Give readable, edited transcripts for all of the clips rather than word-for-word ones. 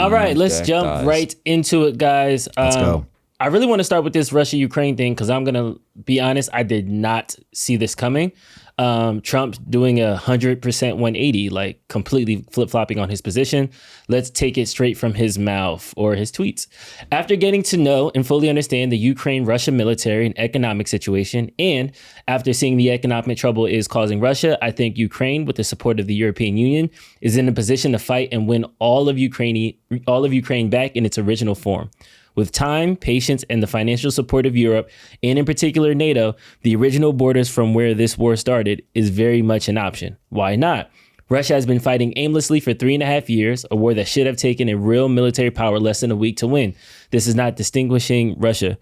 All right, let's jump right into it, guys. Let's go. I really want to start with this Russia-Ukraine thing because I'm going to be honest, I did not see this coming. Trump doing 100% 180, like completely flip-flopping on his position. Let's take it straight from his mouth or his tweets. After getting to know and fully understand the Ukraine-Russia military and economic situation, and after seeing the economic trouble is causing Russia, I think Ukraine, with the support of the European Union, is in a position to fight and win all of Ukraine back in its original form. With time, patience, and the financial support of Europe, and in particular NATO, the original borders from where this war started is very much an option. Why not? Russia has been fighting aimlessly for 3.5 years, a war that should have taken a real military power less than a week to win. This is not distinguishing Russia.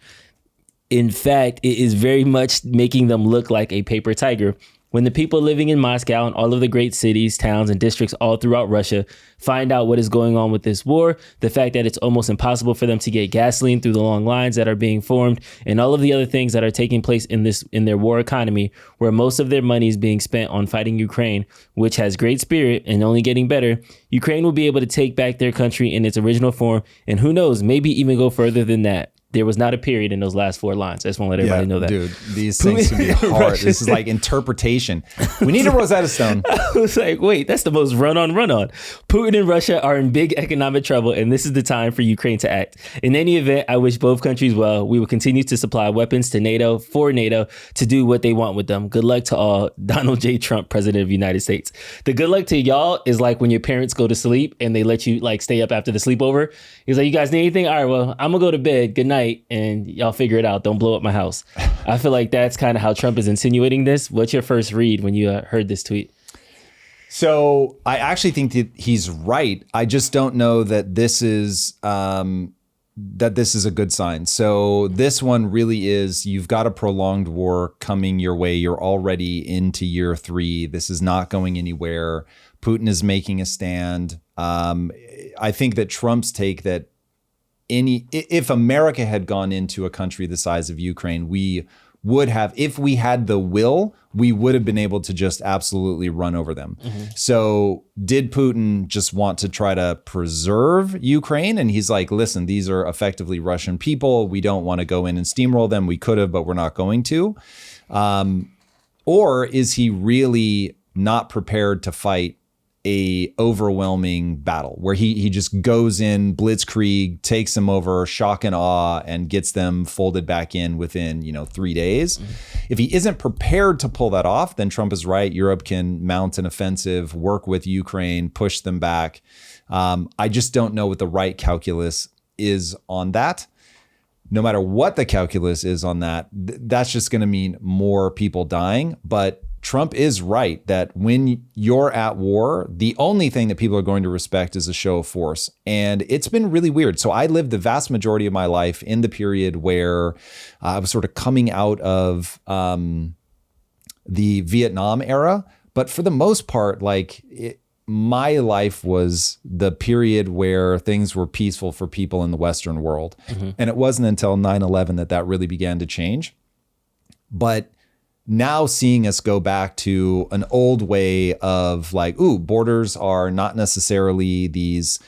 In fact, it is very much making them look like a paper tiger. When the people living in Moscow and all of the great cities, towns, and districts all throughout Russia find out what is going on with this war, the fact that it's almost impossible for them to get gasoline through the long lines that are being formed, and all of the other things that are taking place in their war economy, where most of their money is being spent on fighting Ukraine, which has great spirit and only getting better, Ukraine will be able to take back their country in its original form, and who knows, maybe even go further than that. There was not a period in those last 4 lines. I just want to let everybody know that. Dude, these things can be hard. This is like interpretation. We need a Rosetta Stone. I was like, wait, that's the most run-on. Putin and Russia are in big economic trouble, and this is the time for Ukraine to act. In any event, I wish both countries well. We will continue to supply weapons to NATO, for NATO, to do what they want with them. Good luck to all. Donald J. Trump, President of the United States. The good luck to y'all is like when your parents go to sleep and they let you like stay up after the sleepover. He's like, you guys need anything? All right, well, I'm going to go to bed. Good night. And y'all figure it out. Don't blow up my house. I feel like that's kind of how Trump is insinuating this. What's your first read when you heard this tweet? So I actually think that he's right. I just don't know that this is a good sign. So this one really is, you've got a prolonged war coming your way. You're already into year 3. This is not going anywhere. Putin is making a stand. I think that Trump's take that if America had gone into a country the size of Ukraine, we would have, if we had the will, we would have been able to just absolutely run over them. Mm-hmm. So did Putin just want to try to preserve Ukraine? And he's like, listen, these are effectively Russian people. We don't want to go in and steamroll them. We could have, but we're not going to. Or is he really not prepared to fight a overwhelming battle where he just goes in blitzkrieg, takes them over, shock and awe, and gets them folded back in within 3 days? Mm-hmm. If he isn't prepared to pull that off, then Trump is right. Europe can mount an offensive, work with Ukraine, push them back. I just don't know what the right calculus is on that. No matter what the calculus is on that, that's just going to mean more people dying. But Trump is right that when you're at war, the only thing that people are going to respect is a show of force. And it's been really weird. So I lived the vast majority of my life in the period where I was sort of coming out of the Vietnam era. But for the most part, my life was the period where things were peaceful for people in the Western world. Mm-hmm. And it wasn't until 9/11 that really began to change. But now seeing us go back to an old way of borders are not necessarily these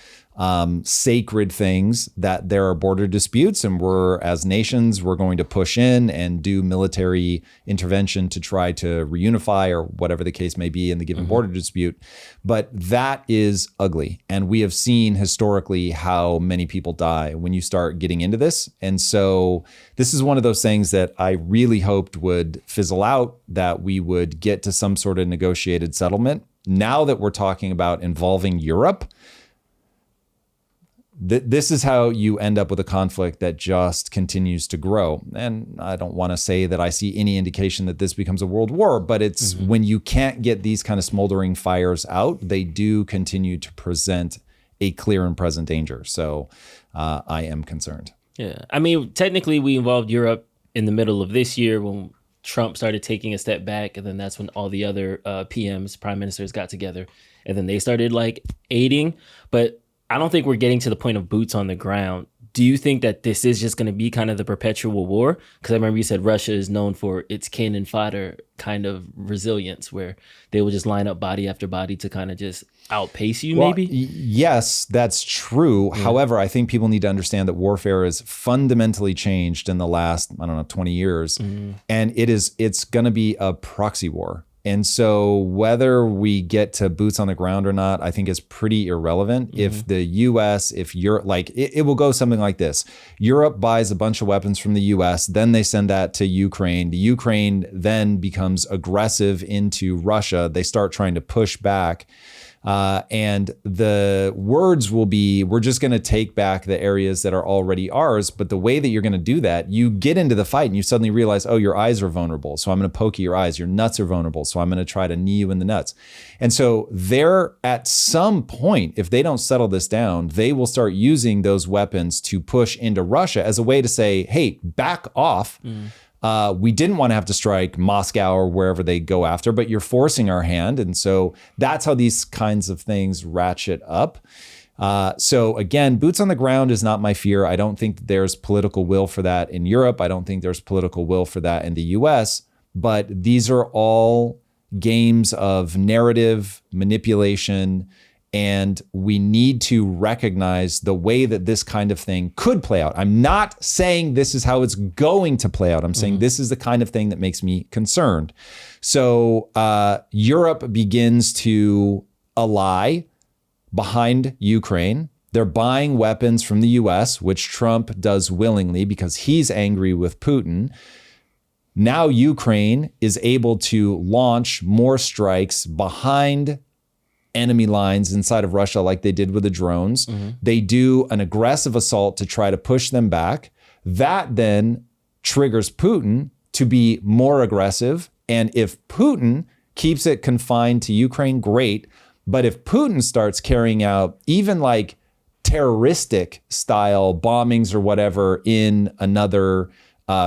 sacred things, that there are border disputes, and as nations, we're going to push in and do military intervention to try to reunify or whatever the case may be in the given border dispute. But that is ugly. And we have seen historically how many people die when you start getting into this. And so this is one of those things that I really hoped would fizzle out, that we would get to some sort of negotiated settlement. Now that we're talking about involving Europe, this is how you end up with a conflict that just continues to grow. And I don't want to say that I see any indication that this becomes a world war, but it's when you can't get these kind of smoldering fires out, they do continue to present a clear and present danger. So I am concerned. Yeah. I mean, technically we involved Europe in the middle of this year when Trump started taking a step back. And then that's when all the other PMs, prime ministers, got together. And then they started aiding. But I don't think we're getting to the point of boots on the ground do you think that this is just going to be kind of the perpetual war? Because I remember you said Russia is known for its cannon fodder kind of resilience, where they will just line up body after body to kind of just outpace you, maybe? Yes, that's true. Yeah. However, I think people need to understand that warfare is fundamentally changed in the last, 20 years. And it's going to be a proxy war. And so whether we get to boots on the ground or not, I think is pretty irrelevant. If the US, if Europe, it will go something like this. Europe buys a bunch of weapons from the US, then they send that to Ukraine. The Ukraine then becomes aggressive into Russia. They start trying to push back. And the words will be, we're just going to take back the areas that are already ours. But the way that you're going to do that, you get into the fight and you suddenly realize, oh, your eyes are vulnerable. So I'm going to poke your eyes. Your nuts are vulnerable. So I'm going to try to knee you in the nuts. And so they're at some point, if they don't settle this down, they will start using those weapons to push into Russia as a way to say, hey, back off. We didn't want to have to strike Moscow or wherever they go after, but you're forcing our hand. And so that's how these kinds of things ratchet up. So again, boots on the ground is not my fear. I don't think there's political will for that in Europe. I don't think there's political will for that in the US. But these are all games of narrative manipulation. And we need to recognize the way that this kind of thing could play out. I'm not saying this is how it's going to play out. I'm saying this is the kind of thing that makes me concerned. So Europe begins to ally behind Ukraine. They're buying weapons from the US, which Trump does willingly because he's angry with Putin. Now Ukraine is able to launch more strikes behind enemy lines inside of Russia like they did with the drones. They do an aggressive assault to try to push them back. That then triggers Putin to be more aggressive. And if Putin keeps it confined to Ukraine, great. But if Putin starts carrying out even like terroristic style bombings or whatever in another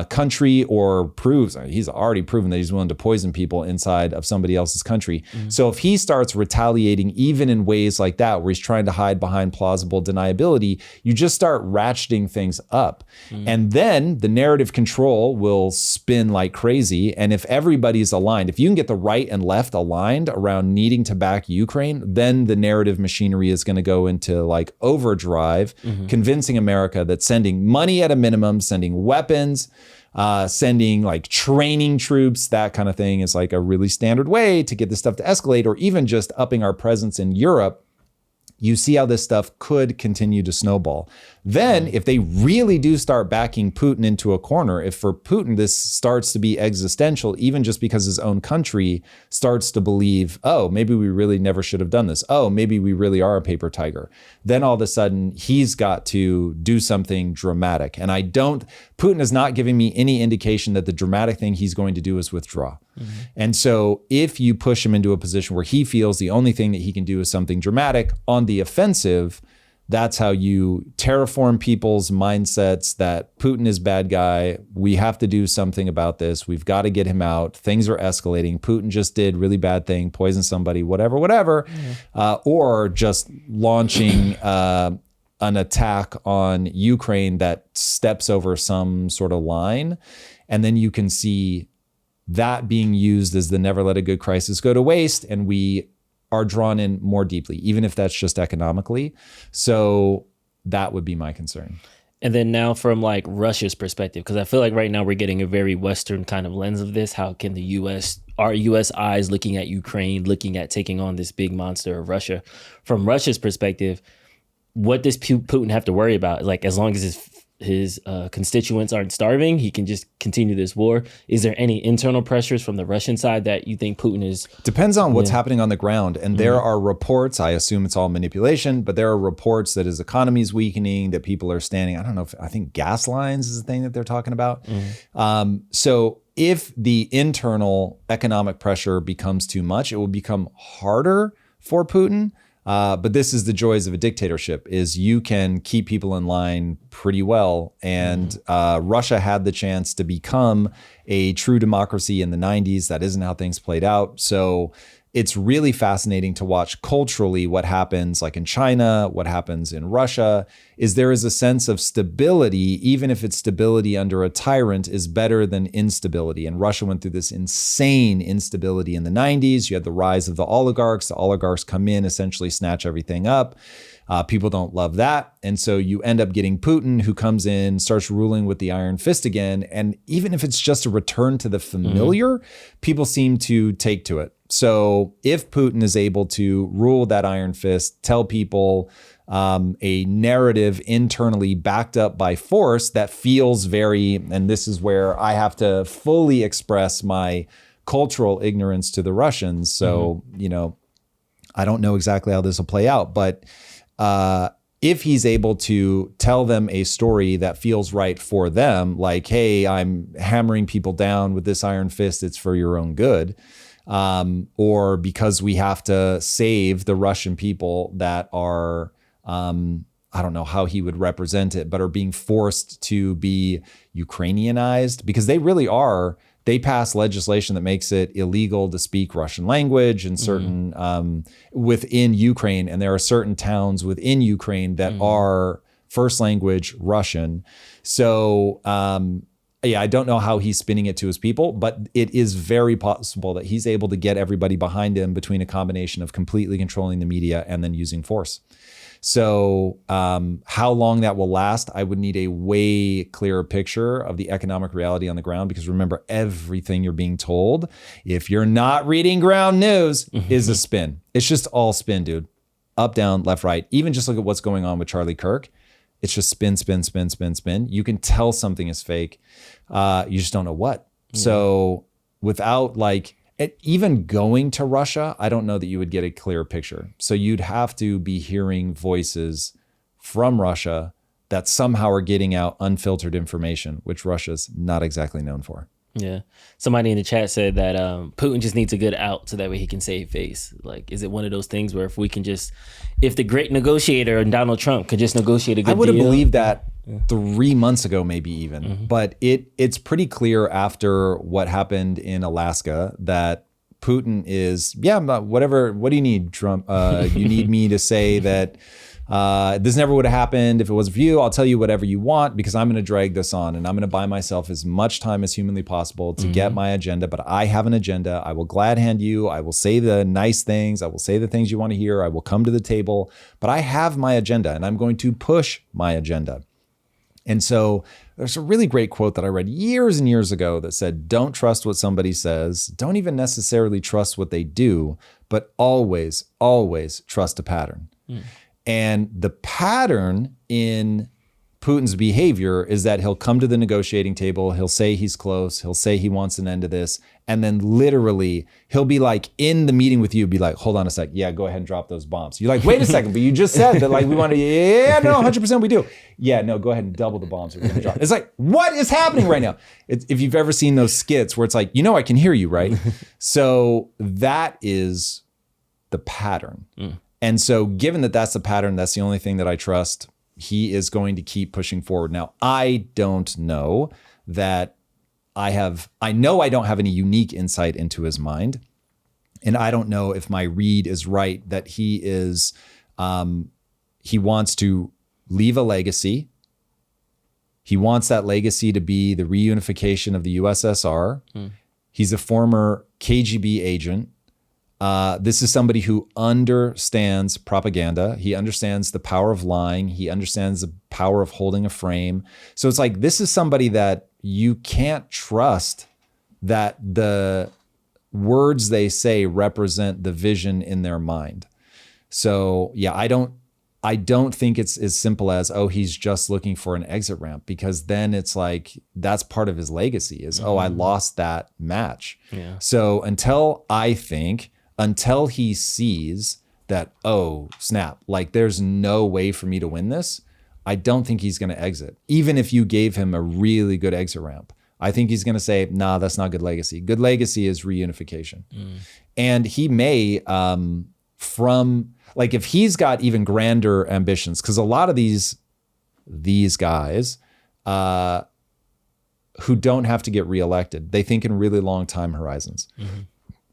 country, or proves, he's already proven that he's willing to poison people inside of somebody else's country. So if he starts retaliating even in ways like that, where he's trying to hide behind plausible deniability, you just start ratcheting things up. And then the narrative control will spin like crazy. And if everybody's aligned, if you can get the right and left aligned around needing to back Ukraine, then the narrative machinery is going to go into like overdrive, convincing America that sending money at a minimum, sending weapons, sending like training troops, that kind of thing is like a really standard way to get this stuff to escalate, or even just upping our presence in Europe. You see how this stuff could continue to snowball. Then if they really do start backing Putin into a corner, if for Putin this starts to be existential, even just because his own country starts to believe, oh, maybe we really never should have done this. Oh, maybe we really are a paper tiger. Then all of a sudden he's got to do something dramatic. And Putin is not giving me any indication that the dramatic thing he's going to do is withdraw. And so if you push him into a position where he feels the only thing that he can do is something dramatic on the offensive, that's how you terraform people's mindsets that Putin is bad guy. We have to do something about this. We've got to get him out. Things are escalating. Putin just did really bad thing, poisoned somebody, whatever. Or just launching an attack on Ukraine that steps over some sort of line. And then you can see that being used as the never let a good crisis go to waste. And we are drawn in more deeply, even if that's just economically. So that would be my concern. And then now from like Russia's perspective, because I feel like right now we're getting a very Western kind of lens of this. How can our US eyes looking at Ukraine, looking at taking on this big monster of Russia? From Russia's perspective, what does Putin have to worry about? Like, as long as his constituents aren't starving, he can just continue this war. Is there any internal pressures from the Russian side that you think Putin is? Depends on what's happening on the ground. And there are reports, I assume it's all manipulation, but there are reports that his economy is weakening, that people are standing, I think gas lines is the thing that they're talking about. So if the internal economic pressure becomes too much, it will become harder for Putin. But this is the joys of a dictatorship, is you can keep people in line pretty well. And Russia had the chance to become a true democracy in the 90s. That isn't how things played out. So it's really fascinating to watch culturally what happens like in China, what happens in Russia, is there is a sense of stability, even if it's stability under a tyrant is better than instability. And Russia went through this insane instability in the 90s. You had the rise of the oligarchs. The oligarchs come in, essentially snatch everything up. People don't love that. And so you end up getting Putin, who comes in, starts ruling with the iron fist again. And even if it's just a return to the familiar, people seem to take to it. So if Putin is able to rule that iron fist, tell people a narrative internally backed up by force that feels very, and this is where I have to fully express my cultural ignorance to the Russians. So, you know, I don't know exactly how this will play out, but if he's able to tell them a story that feels right for them, like, hey, I'm hammering people down with this iron fist, it's for your own good, or because we have to save the Russian people that are, I don't know how he would represent it, but are being forced to be Ukrainianized, because they really are. They passed legislation that makes it illegal to speak Russian language in certain within Ukraine. And there are certain towns within Ukraine that are first language Russian. So yeah, I don't know how he's spinning it to his people, but it is very possible that he's able to get everybody behind him between a combination of completely controlling the media and then using force. So how long that will last, I would need a way clearer picture of the economic reality on the ground, because remember, everything you're being told, if you're not reading ground news, is a spin. It's just all spin, dude. Up, down, left, right. Even just look at what's going on with Charlie Kirk. It's just spin, spin, spin, spin, spin. You can tell something is fake. You just don't know what. So without like, even going to Russia, I don't know that you would get a clear picture. So you'd have to be hearing voices from Russia that somehow are getting out unfiltered information, which Russia's not exactly known for. Yeah. Somebody in the chat said that Putin just needs a good out so that way he can save face. Like, is it one of those things where if the great negotiator and Donald Trump could just negotiate a good deal? I would have believed that 3 months ago, maybe even. But it's pretty clear after what happened in Alaska that Putin is, whatever. What do you need, Trump? You need me to say that this never would have happened if it wasn't for you. I'll tell you whatever you want, because I'm going to drag this on and I'm going to buy myself as much time as humanly possible to get my agenda. But I have an agenda. I will glad hand you. I will say the nice things. I will say the things you want to hear. I will come to the table. But I have my agenda and I'm going to push my agenda. And so there's a really great quote that I read years and years ago that said, don't trust what somebody says. Don't even necessarily trust what they do, but always, always trust a pattern. And the pattern in Putin's behavior is that he'll come to the negotiating table, he'll say he's close, he'll say he wants an end to this, and then literally he'll be like in the meeting with you, be like, hold on a sec, yeah, go ahead and drop those bombs. You're like, wait a second, but you just said that like we want to, yeah, no, 100% we do. Yeah, no, go ahead and double the bombs we're going to drop. It's like, what is happening right now? If you've ever seen those skits where it's like, I can hear you, right? So that is the pattern. And so given that that's the pattern, that's the only thing that I trust, he is going to keep pushing forward. Now, I don't know that I know I don't have any unique insight into his mind. And I don't know if my read is right, that he is, he wants to leave a legacy. He wants that legacy to be the reunification of the USSR. He's a former KGB agent. This is somebody who understands propaganda. He understands the power of lying. He understands the power of holding a frame. So it's like, this is somebody that you can't trust that the words they say represent the vision in their mind. So yeah, I don't think it's as simple as, oh, he's just looking for an exit ramp, because then it's like, that's part of his legacy is, oh, I lost that match. Yeah. So until he sees that, oh, snap, like there's no way for me to win this, I don't think he's going to exit. Even if you gave him a really good exit ramp, I think he's going to say, nah, that's not good legacy. Good legacy is reunification. And he may, if he's got even grander ambitions, because a lot of these guys who don't have to get reelected, they think in really long time horizons.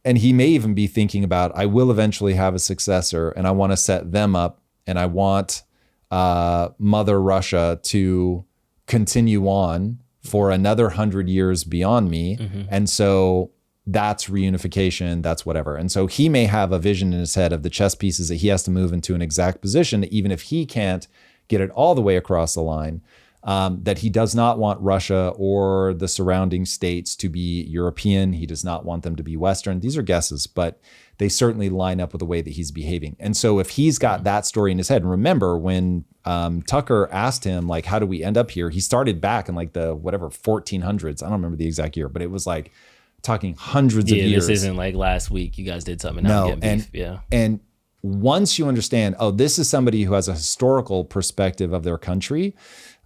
And he may even be thinking about, I will eventually have a successor and I want to set them up and I want Mother Russia to continue on for another 100 years beyond me. And so that's reunification, that's whatever. And so he may have a vision in his head of the chess pieces that he has to move into an exact position, even if he can't get it all the way across the line. That he does not want Russia or the surrounding states to be European. He does not want them to be Western. These are guesses, but they certainly line up with the way that he's behaving. And so if he's got that story in his head, and remember when Tucker asked him, like, how do we end up here? He started back in like the 1400s. I don't remember the exact year, but it was like talking hundreds of years. This isn't like last week you guys did something. No, and once you understand, oh, this is somebody who has a historical perspective of their country,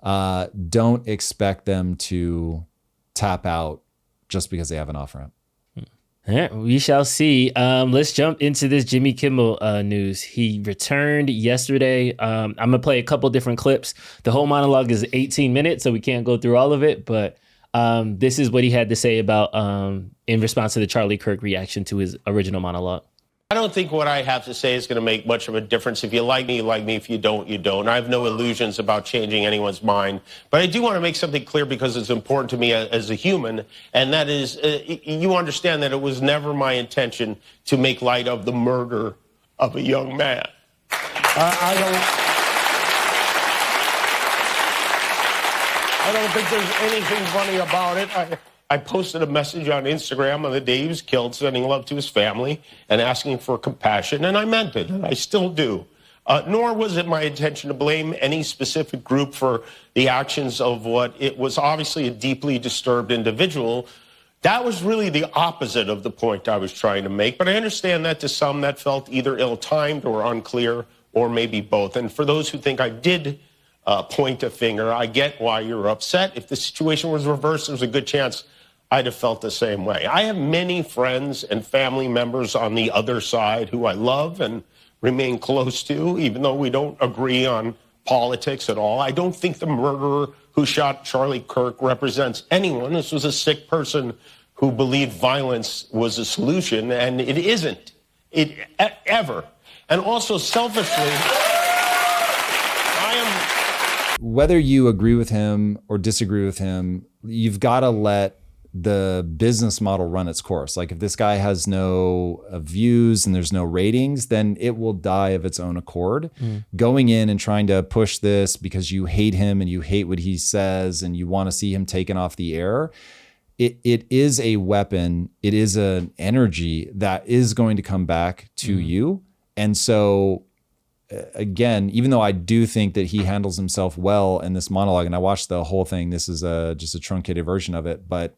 don't expect them to tap out just because they have an off-ramp. Yeah, we shall see. Let's jump into this Jimmy Kimmel news. He returned yesterday. I'm going to play a couple different clips. The whole monologue is 18 minutes, so we can't go through all of it. But this is what he had to say about in response to the Charlie Kirk reaction to his original monologue. I don't think what I have to say is going to make much of a difference. If you like me, you like me. If you don't, you don't. I have no illusions about changing anyone's mind. But I do want to make something clear because it's important to me as a human, and that is you understand that it was never my intention to make light of the murder of a young man. I don't think there's anything funny about it. I posted a message on Instagram on the day he was killed, sending love to his family and asking for compassion, and I meant it, and I still do. Nor was it my intention to blame any specific group for the actions of what it was obviously a deeply disturbed individual. That was really the opposite of the point I was trying to make, but I understand that to some that felt either ill-timed or unclear, or maybe both. And for those who think I did point a finger, I get why you're upset. If the situation was reversed, there's a good chance I'd have felt the same way. I have many friends and family members on the other side who I love and remain close to, even though we don't agree on politics at all. I don't think the murderer who shot Charlie Kirk represents anyone. This was a sick person who believed violence was a solution, and it isn't. Ever. And also, selfishly, whether you agree with him or disagree with him, you've got to let the business model run its course. Like if this guy has no views and there's no ratings, then it will die of its own accord. Going in and trying to push this because you hate him and you hate what he says and you want to see him taken off the air, it is a weapon. It is an energy that is going to come back to you. And so again, even though I do think that he handles himself well in this monologue, and I watched the whole thing, this is just a truncated version of it, but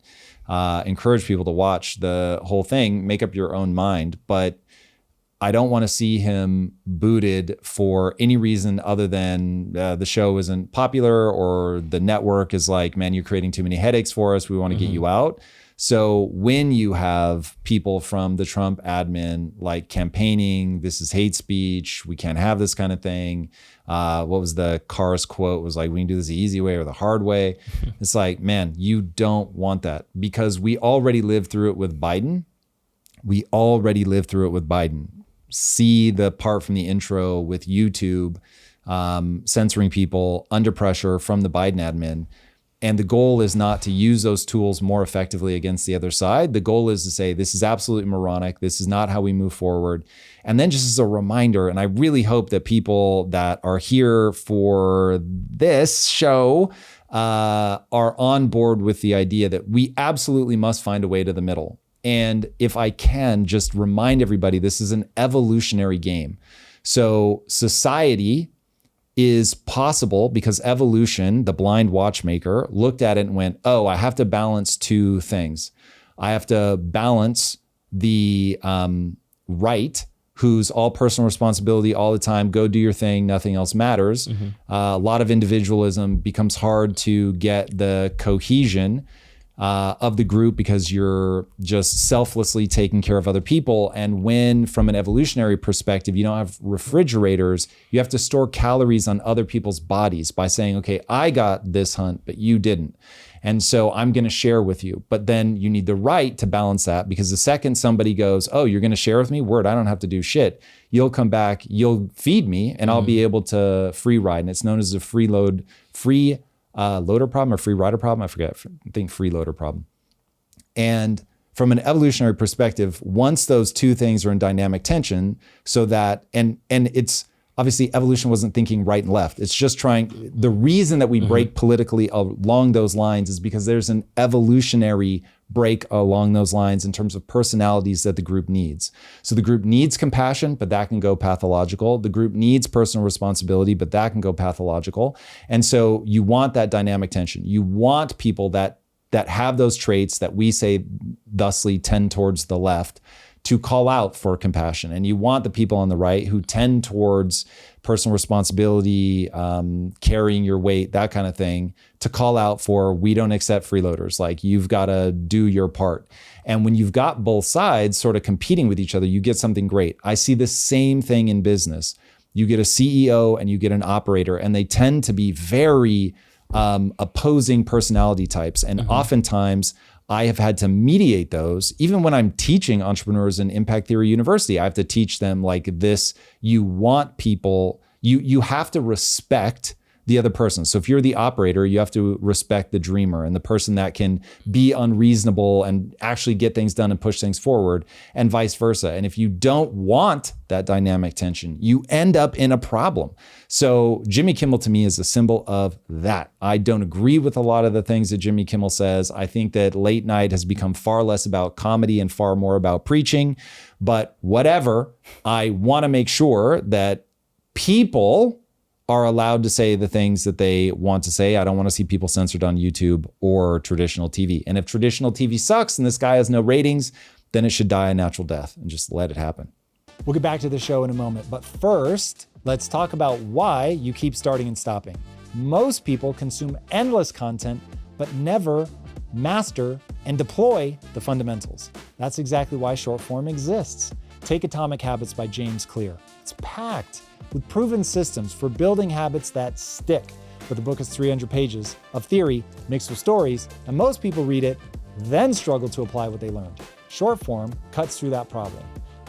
encourage people to watch the whole thing, make up your own mind. But I don't want to see him booted for any reason other than the show isn't popular or the network is like, man, you're creating too many headaches for us. We want to get you out. So when you have people from the Trump admin like campaigning, this is hate speech, we can't have this kind of thing. What was the Cars quote? It was like, we can do this the easy way or the hard way. It's like, man, you don't want that because we already lived through it with Biden. See the part from the intro with YouTube censoring people under pressure from the Biden admin. And the goal is not to use those tools more effectively against the other side. The goal is to say, this is absolutely moronic. This is not how we move forward. And then just as a reminder, and I really hope that people that are here for this show are on board with the idea that we absolutely must find a way to the middle. And if I can just remind everybody, this is an evolutionary game. So society is possible because evolution, the blind watchmaker, looked at it and went, oh, I have to balance two things. I have to balance the right, who's all personal responsibility all the time, go do your thing, nothing else matters. A lot of individualism becomes hard to get the cohesion of the group because you're just selflessly taking care of other people. And when, from an evolutionary perspective, you don't have refrigerators, you have to store calories on other people's bodies by saying, okay, I got this hunt, but you didn't. And so I'm going to share with you. But then you need the right to balance that, because the second somebody goes, oh, you're going to share with me? Word, I don't have to do shit. You'll come back, you'll feed me, and I'll be able to free ride. And it's known as a free loader problem or free rider problem. I forget. I think free loader problem. And from an evolutionary perspective, once those two things are in dynamic tension, so that, and it's, obviously, evolution wasn't thinking right and left. It's just trying, the reason that we break politically along those lines is because there's an evolutionary break along those lines in terms of personalities that the group needs. So the group needs compassion, but that can go pathological. The group needs personal responsibility, but that can go pathological. And so you want that dynamic tension. You want people that have those traits that we say thusly tend towards the left to call out for compassion. And you want the people on the right who tend towards personal responsibility, carrying your weight, that kind of thing, to call out for, we don't accept freeloaders. Like, you've got to do your part. And when you've got both sides sort of competing with each other, you get something great. I see the same thing in business. You get a CEO and you get an operator, and they tend to be very opposing personality types. And oftentimes, I have had to mediate those. Even when I'm teaching entrepreneurs in Impact Theory University, I have to teach them like this. You want people, you have to respect the other person. So if you're the operator, you have to respect the dreamer and the person that can be unreasonable and actually get things done and push things forward, and vice versa. And if you don't want that dynamic tension, you end up in a problem. So Jimmy Kimmel to me is a symbol of that. I don't agree with a lot of the things that Jimmy Kimmel says. I think that late night has become far less about comedy and far more about preaching, but whatever, I want to make sure that people are allowed to say the things that they want to say. I don't want to see people censored on YouTube or traditional TV. And if traditional TV sucks and this guy has no ratings, then it should die a natural death and just let it happen. We'll get back to the show in a moment. But first, let's talk about why you keep starting and stopping. Most people consume endless content, but never master and deploy the fundamentals. That's exactly why short form exists. Take Atomic Habits by James Clear. It's packed with proven systems for building habits that stick. But the book is 300 pages of theory mixed with stories, and most people read it, then struggle to apply what they learned. Short form cuts through that problem.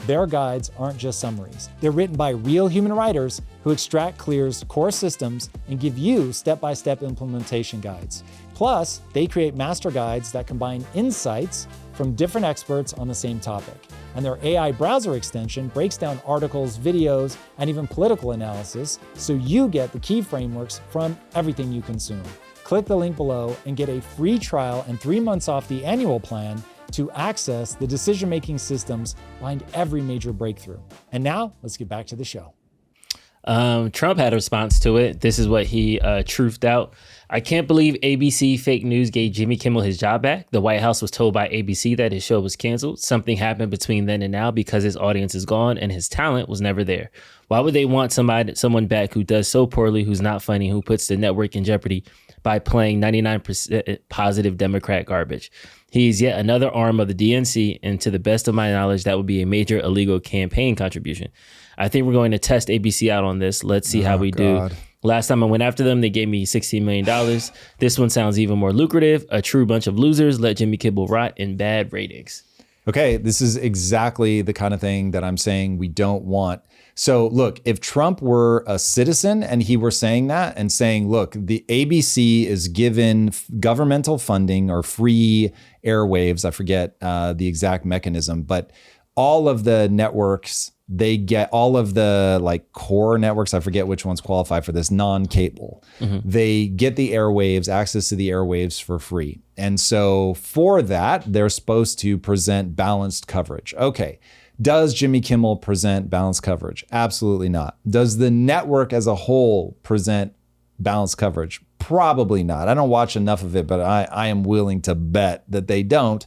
Their guides aren't just summaries. They're written by real human writers who extract Clear's core systems and give you step-by-step implementation guides. Plus, they create master guides that combine insights from different experts on the same topic. And their AI browser extension breaks down articles, videos, and even political analysis, so you get the key frameworks from everything you consume. Click the link below and get a free trial and 3 months off the annual plan to access the decision-making systems behind every major breakthrough. And now, let's get back to the show. Trump had a response to it. This is what he truthed out. I can't believe ABC fake news gave Jimmy Kimmel his job back. The White House was told by ABC that his show was canceled. Something happened between then and now because his audience is gone and his talent was never there. Why would they want someone back who does so poorly, who's not funny, who puts the network in jeopardy by playing 99% positive Democrat garbage? He's yet another arm of the DNC, and to the best of my knowledge, that would be a major illegal campaign contribution. I think we're going to test ABC out on this. Let's see how we do. Last time I went after them, they gave me $16 million. This one sounds even more lucrative. A true bunch of losers. Let Jimmy Kimmel rot in bad ratings. Okay, this is exactly the kind of thing that I'm saying we don't want. So look, if Trump were a citizen and he were saying that and saying, look, the ABC is given governmental funding or free airwaves, I forget the exact mechanism, but all of the networks, they get all of the like core networks, I forget which ones qualify for this, non-cable. They get the airwaves, access to the airwaves for free. And so for that, they're supposed to present balanced coverage. Okay. Does Jimmy Kimmel present balanced coverage? Absolutely not. Does the network as a whole present balanced coverage? Probably not. I don't watch enough of it, but I am willing to bet that they don't.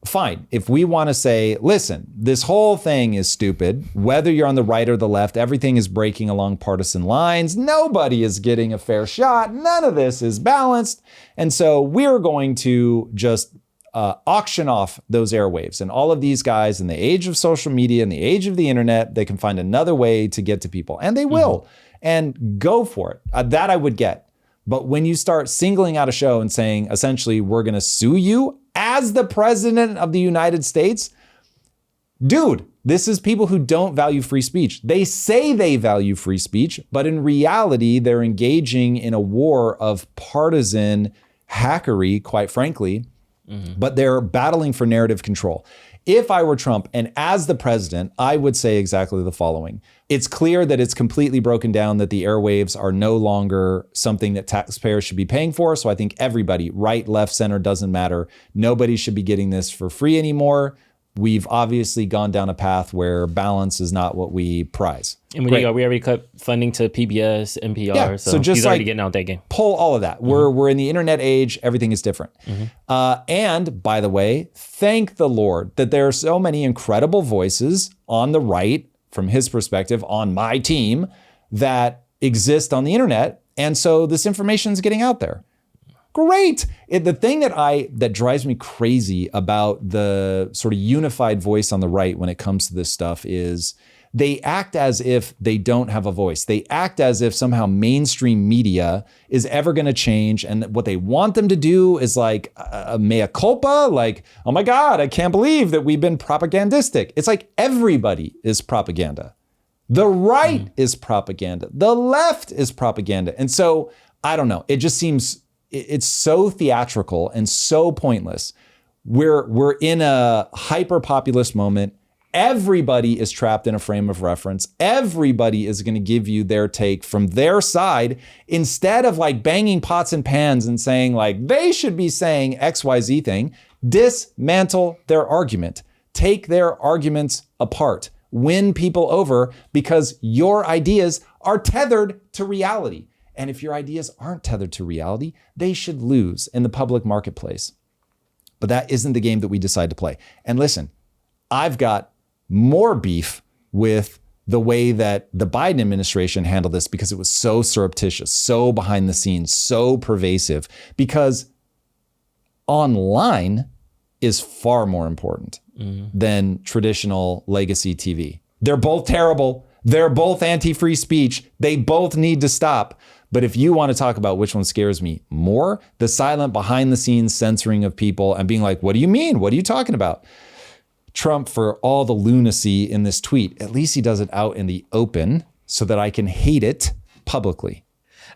fine. If we want to say, listen, this whole thing is stupid, whether you're on the right or the left, everything is breaking along partisan lines. Nobody is getting a fair shot. None of this is balanced. And so we're going to just auction off those airwaves. And all of these guys in the age of social media, in the age of the internet, they can find another way to get to people. And they will. And go for it. That I would get. But when you start singling out a show and saying, essentially, we're going to sue you as the president of the United States, dude, this is people who don't value free speech. They say they value free speech, but in reality, they're engaging in a war of partisan hackery, quite frankly, but they're battling for narrative control. If I were Trump and as the president, I would say exactly the following. It's clear that it's completely broken down that the airwaves are no longer something that taxpayers should be paying for. So I think everybody, right, left, center, doesn't matter. Nobody should be getting this for free anymore. We've obviously gone down a path where balance is not what we prize. And we already cut funding to PBS, NPR. Yeah, so just he's already getting out that game. Pull all of that. We're in the internet age. Everything is different. And by the way, thank the Lord that there are so many incredible voices on the right, from his perspective, on my team, that exist on the internet. And so this information is getting out there. Great. The thing that drives me crazy about the sort of unified voice on the right when it comes to this stuff is they act as if they don't have a voice. They act as if somehow mainstream media is ever going to change. And what they want them to do is like a mea culpa, like, oh my God, I can't believe that we've been propagandistic. It's like everybody is propaganda. The right is propaganda. The left is propaganda. And so I don't know. It just seems it's so theatrical and so pointless. We're in a hyper populist moment. Everybody is trapped in a frame of reference. Everybody is going to give you their take from their side instead of like banging pots and pans and saying like they should be saying XYZ thing. Dismantle their argument. Take their arguments apart. Win people over because your ideas are tethered to reality. And if your ideas aren't tethered to reality, they should lose in the public marketplace. But that isn't the game that we decide to play. And listen, I've got more beef with the way that the Biden administration handled this because it was so surreptitious, so behind the scenes, so pervasive, because online is far more important than traditional legacy TV. They're both terrible. They're both anti-free speech. They both need to stop. But if you want to talk about which one scares me more, the silent behind the scenes censoring of people and being like, what do you mean? What are you talking about? Trump, for all the lunacy in this tweet, at least he does it out in the open so that I can hate it publicly.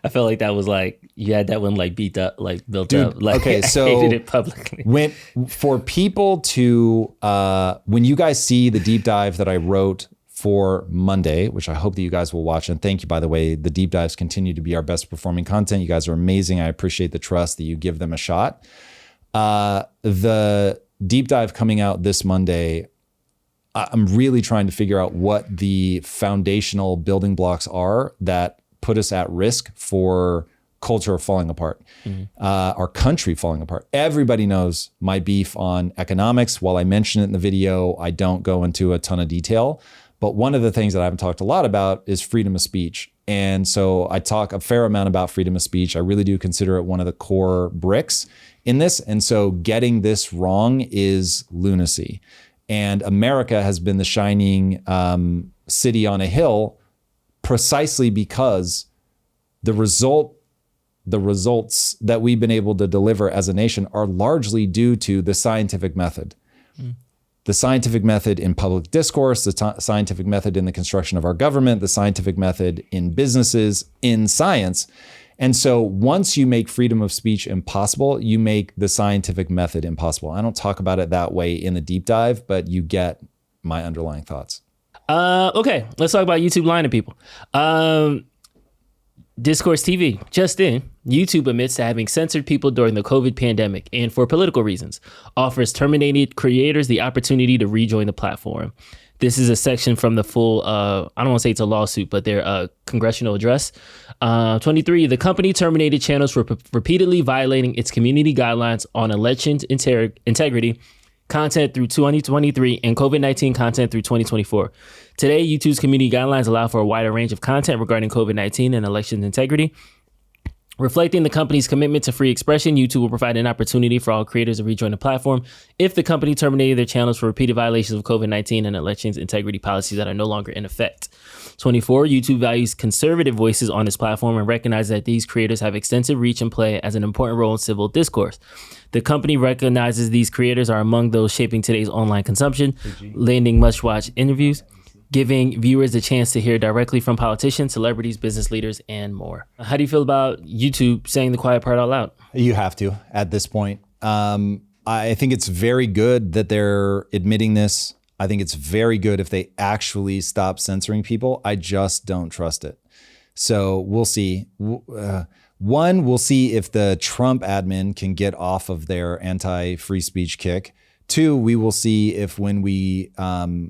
I felt like that was like, you had that one like beat up, like built up. Like, okay, so I hated it publicly. For people to, when you guys see the deep dive that I wrote for Monday, which I hope that you guys will watch. And thank you, by the way, the deep dives continue to be our best performing content. You guys are amazing. I appreciate the trust that you give them a shot. The deep dive coming out this Monday, I'm really trying to figure out what the foundational building blocks are that put us at risk for culture falling apart, our country falling apart. Everybody knows my beef on economics. While I mention it in the video, I don't go into a ton of detail. But one of the things that I haven't talked a lot about is freedom of speech. And so I talk a fair amount about freedom of speech. I really do consider it one of the core bricks in this. And so getting this wrong is lunacy. And America has been the shining city on a hill precisely because the results that we've been able to deliver as a nation are largely due to the scientific method. The scientific method in public discourse, the scientific method in the construction of our government, the scientific method in businesses, in science. And so once you make freedom of speech impossible, you make the scientific method impossible. I don't talk about it that way in the deep dive, but you get my underlying thoughts. Okay, let's talk about YouTube lying to people. Discourse TV, just in, YouTube admits to having censored people during the COVID pandemic and for political reasons, offers terminated creators the opportunity to rejoin the platform. This is a section from the full, I don't want to say it's a lawsuit, but their congressional address. 23, the company terminated channels for repeatedly violating its community guidelines on election integrity, content through 2023 and COVID-19 content through 2024. Today, YouTube's community guidelines allow for a wider range of content regarding COVID-19 and election integrity. Reflecting the company's commitment to free expression, YouTube will provide an opportunity for all creators to rejoin the platform if the company terminated their channels for repeated violations of COVID-19 and elections integrity policies that are no longer in effect. 24, YouTube values conservative voices on its platform and recognizes that these creators have extensive reach and play as an important role in civil discourse. The company recognizes these creators are among those shaping today's online consumption, landing much-watched interviews, giving viewers the chance to hear directly from politicians, celebrities, business leaders, and more. How do you feel about YouTube saying the quiet part out loud? You have to at this point. I think it's very good that they're admitting this. I think it's very good if they actually stop censoring people. I just don't trust it. So we'll see. One, we'll see if the Trump admin can get off of their anti-free speech kick. Two, we will see if when we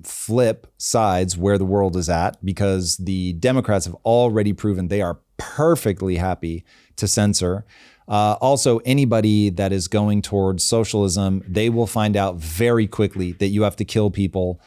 flip sides where the world is at, because the Democrats have already proven they are perfectly happy to censor. Also, anybody that is going towards socialism, they will find out very quickly that you have to kill people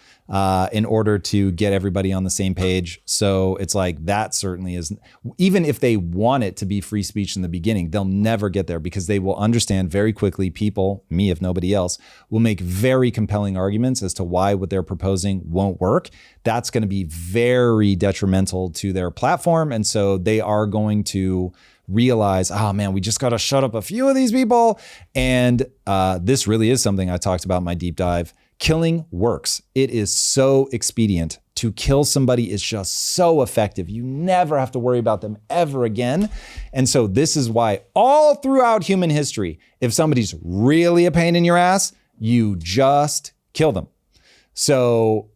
in order to get everybody on the same page. So it's like that certainly is, even if they want it to be free speech in the beginning, they'll never get there because they will understand very quickly, people, me if nobody else, will make very compelling arguments as to why what they're proposing won't work. That's going to be very detrimental to their platform. And so they are going to realize, oh man, we just got to shut up a few of these people. And this really is something I talked about in my deep dive. Killing works. It is so expedient. To kill somebody is just so effective. You never have to worry about them ever again. And so this is why all throughout human history, if somebody's really a pain in your ass, you just kill them. So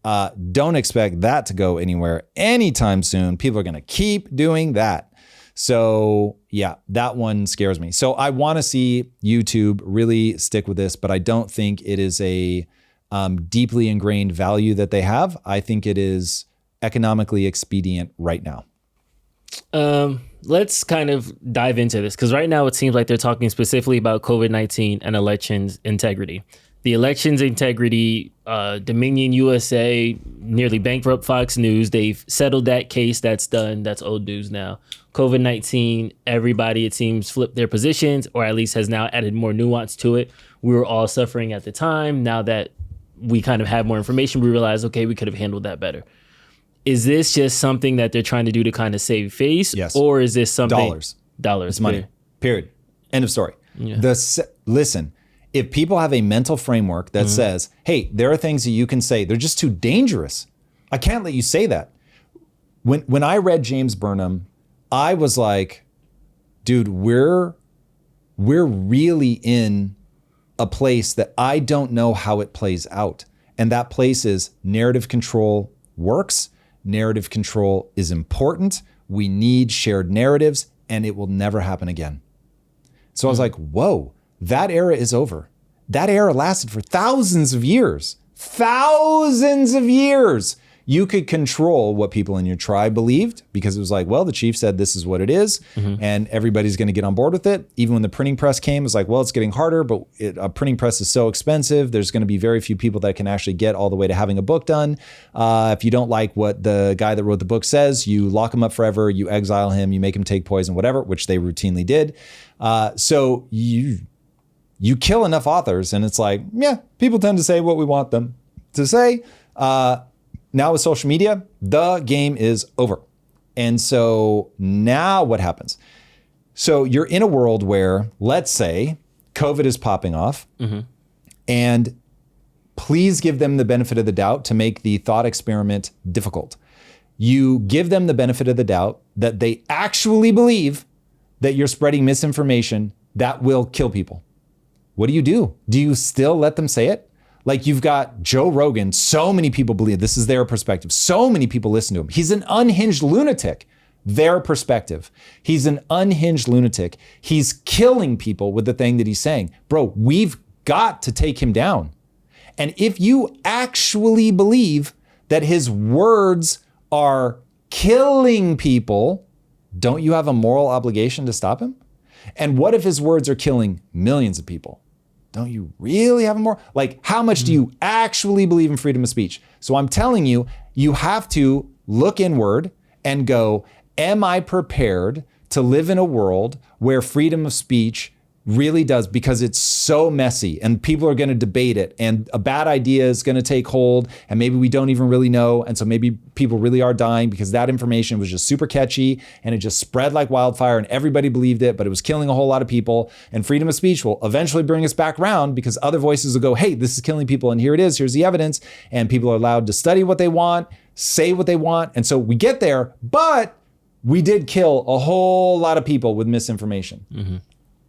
don't expect that to go anywhere anytime soon. People are going to keep doing that. So yeah, that one scares me. So I want to see YouTube really stick with this, but I don't think it is a deeply ingrained value that they have. I think it is economically expedient right now. Let's kind of dive into this because right now it seems like they're talking specifically about COVID-19 and elections integrity. The elections integrity, Dominion USA nearly bankrupt Fox News. They've settled that case. That's done. That's old news now. COVID-19, everybody, it seems, flipped their positions or at least has now added more nuance to it. We were all suffering at the time. Now that we kind of have more information, we realize, okay, we could have handled that better. Is this just something that they're trying to do to kind of save face? Yes. Or is this something? Dollars. It's money. Period. End of story. Yeah. Listen, if people have a mental framework that says, hey, there are things that you can say, they're just too dangerous. I can't let you say that. When I read James Burnham, I was like, dude, we're really in a place that I don't know how it plays out. And that place is narrative control works. Narrative control is important. We need shared narratives and it will never happen again. So I was like, whoa, that era is over. That era lasted for thousands of years. Thousands of years. You could control what people in your tribe believed because it was like, well, the chief said this is what it is, and everybody's going to get on board with it. Even when the printing press came, it was like, well, it's getting harder, but a printing press is so expensive. There's going to be very few people that can actually get all the way to having a book done. If you don't like what the guy that wrote the book says, you lock him up forever, you exile him, you make him take poison, whatever, which they routinely did. So you kill enough authors, and it's like, yeah, people tend to say what we want them to say. Now with social media, the game is over. And so now what happens? So you're in a world where, let's say, COVID is popping off, and please give them the benefit of the doubt to make the thought experiment difficult. You give them the benefit of the doubt that they actually believe that you're spreading misinformation that will kill people. What do? Do you still let them say it? Like you've got Joe Rogan, so many people believe this is their perspective. So many people listen to him. He's an unhinged lunatic. Their perspective. He's an unhinged lunatic. He's killing people with the thing that he's saying. Bro, we've got to take him down. And if you actually believe that his words are killing people, don't you have a moral obligation to stop him? And what if his words are killing millions of people? don't you really have a moral? Like, how much do you actually believe in freedom of speech? So I'm telling you, you have to look inward and go, am I prepared to live in a world where freedom of speech really does, because it's so messy and people are going to debate it and a bad idea is going to take hold and maybe we don't even really know. And so maybe people really are dying because that information was just super catchy and it just spread like wildfire and everybody believed it, but it was killing a whole lot of people. And freedom of speech will eventually bring us back around because other voices will go, hey, this is killing people and here it is, here's the evidence. And people are allowed to study what they want, say what they want. And so we get there, but we did kill a whole lot of people with misinformation. Mm-hmm.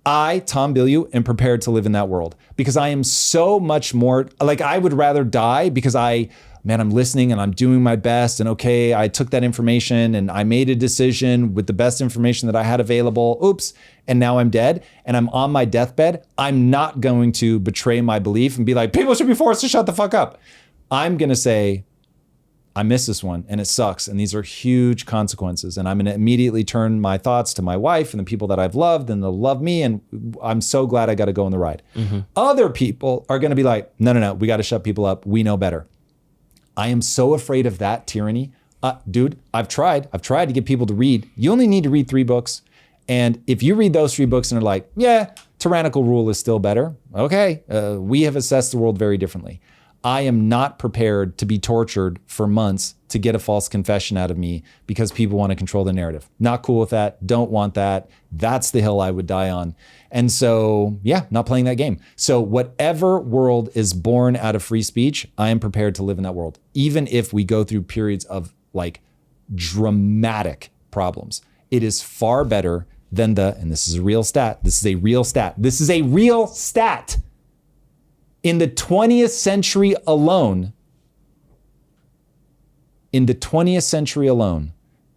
I, Tom Bilyeu, am prepared to live in that world because I am so much more, like I would rather die because I'm listening and I'm doing my best and okay, I took that information and I made a decision with the best information that I had available. Oops. And now I'm dead and I'm on my deathbed. I'm not going to betray my belief and be like, people should be forced to shut the fuck up. I'm going to say, I missed this one and it sucks. And these are huge consequences. And I'm going to immediately turn my thoughts to my wife and the people that I've loved and they'll love me. And I'm so glad I got to go on the ride. Mm-hmm. Other people are going to be like, no, we got to shut people up. We know better. I am so afraid of that tyranny. Dude, I've tried to get people to read. You only need to read 3 books. And if you read those 3 books and are like, yeah, tyrannical rule is still better. Okay, we have assessed the world very differently. I am not prepared to be tortured for months to get a false confession out of me because people want to control the narrative. Not cool with that. Don't want that. That's the hill I would die on. And so, yeah, not playing that game. So whatever world is born out of free speech, I am prepared to live in that world, even if we go through periods of like dramatic problems. It is far better than and this is a real stat. In the 20th century alone,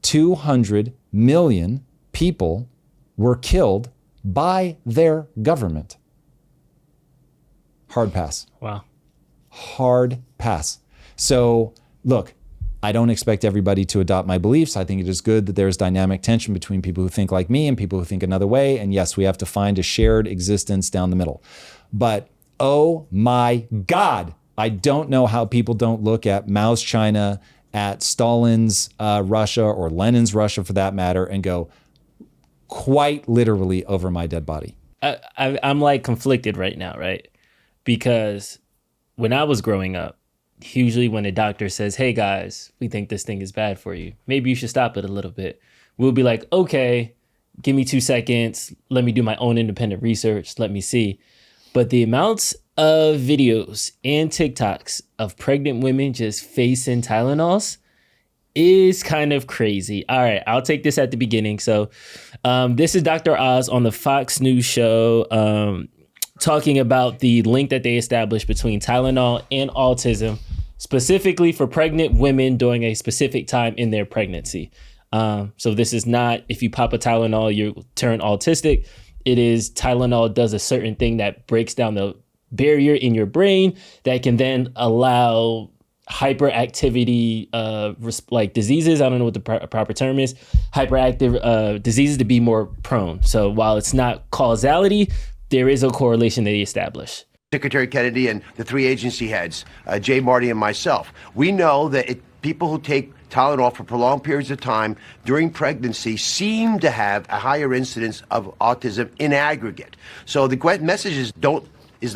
200 million people were killed by their government. Hard pass. Wow. Hard pass. So look, I don't expect everybody to adopt my beliefs. I think it is good that there's dynamic tension between people who think like me and people who think another way. And yes, we have to find a shared existence down the middle. But oh my God, I don't know how people don't look at Mao's China, at Stalin's Russia, or Lenin's Russia for that matter, and go, quite literally over my dead body. I'm like conflicted right now, right? Because when I was growing up, usually when a doctor says, hey guys, we think this thing is bad for you, maybe you should stop it a little bit, we'll be like, okay, give me 2 seconds, let me do my own independent research, let me see. But the amounts of videos and TikToks of pregnant women just facing Tylenols is kind of crazy. All right, I'll take this at the beginning. So this is Dr. Oz on the Fox News show talking about the link that they established between Tylenol and autism, specifically for pregnant women during a specific time in their pregnancy. So this is not if you pop a Tylenol, you turn autistic. It is Tylenol does a certain thing that breaks down the barrier in your brain that can then allow hyperactivity, like diseases, I don't know what the proper term is, hyperactive diseases to be more prone. So while it's not causality, there is a correlation they establish. Secretary Kennedy and the 3 agency heads, Jay, Marty, and myself, we know that people who take Tylenol for prolonged periods of time during pregnancy seem to have a higher incidence of autism in aggregate. So the message is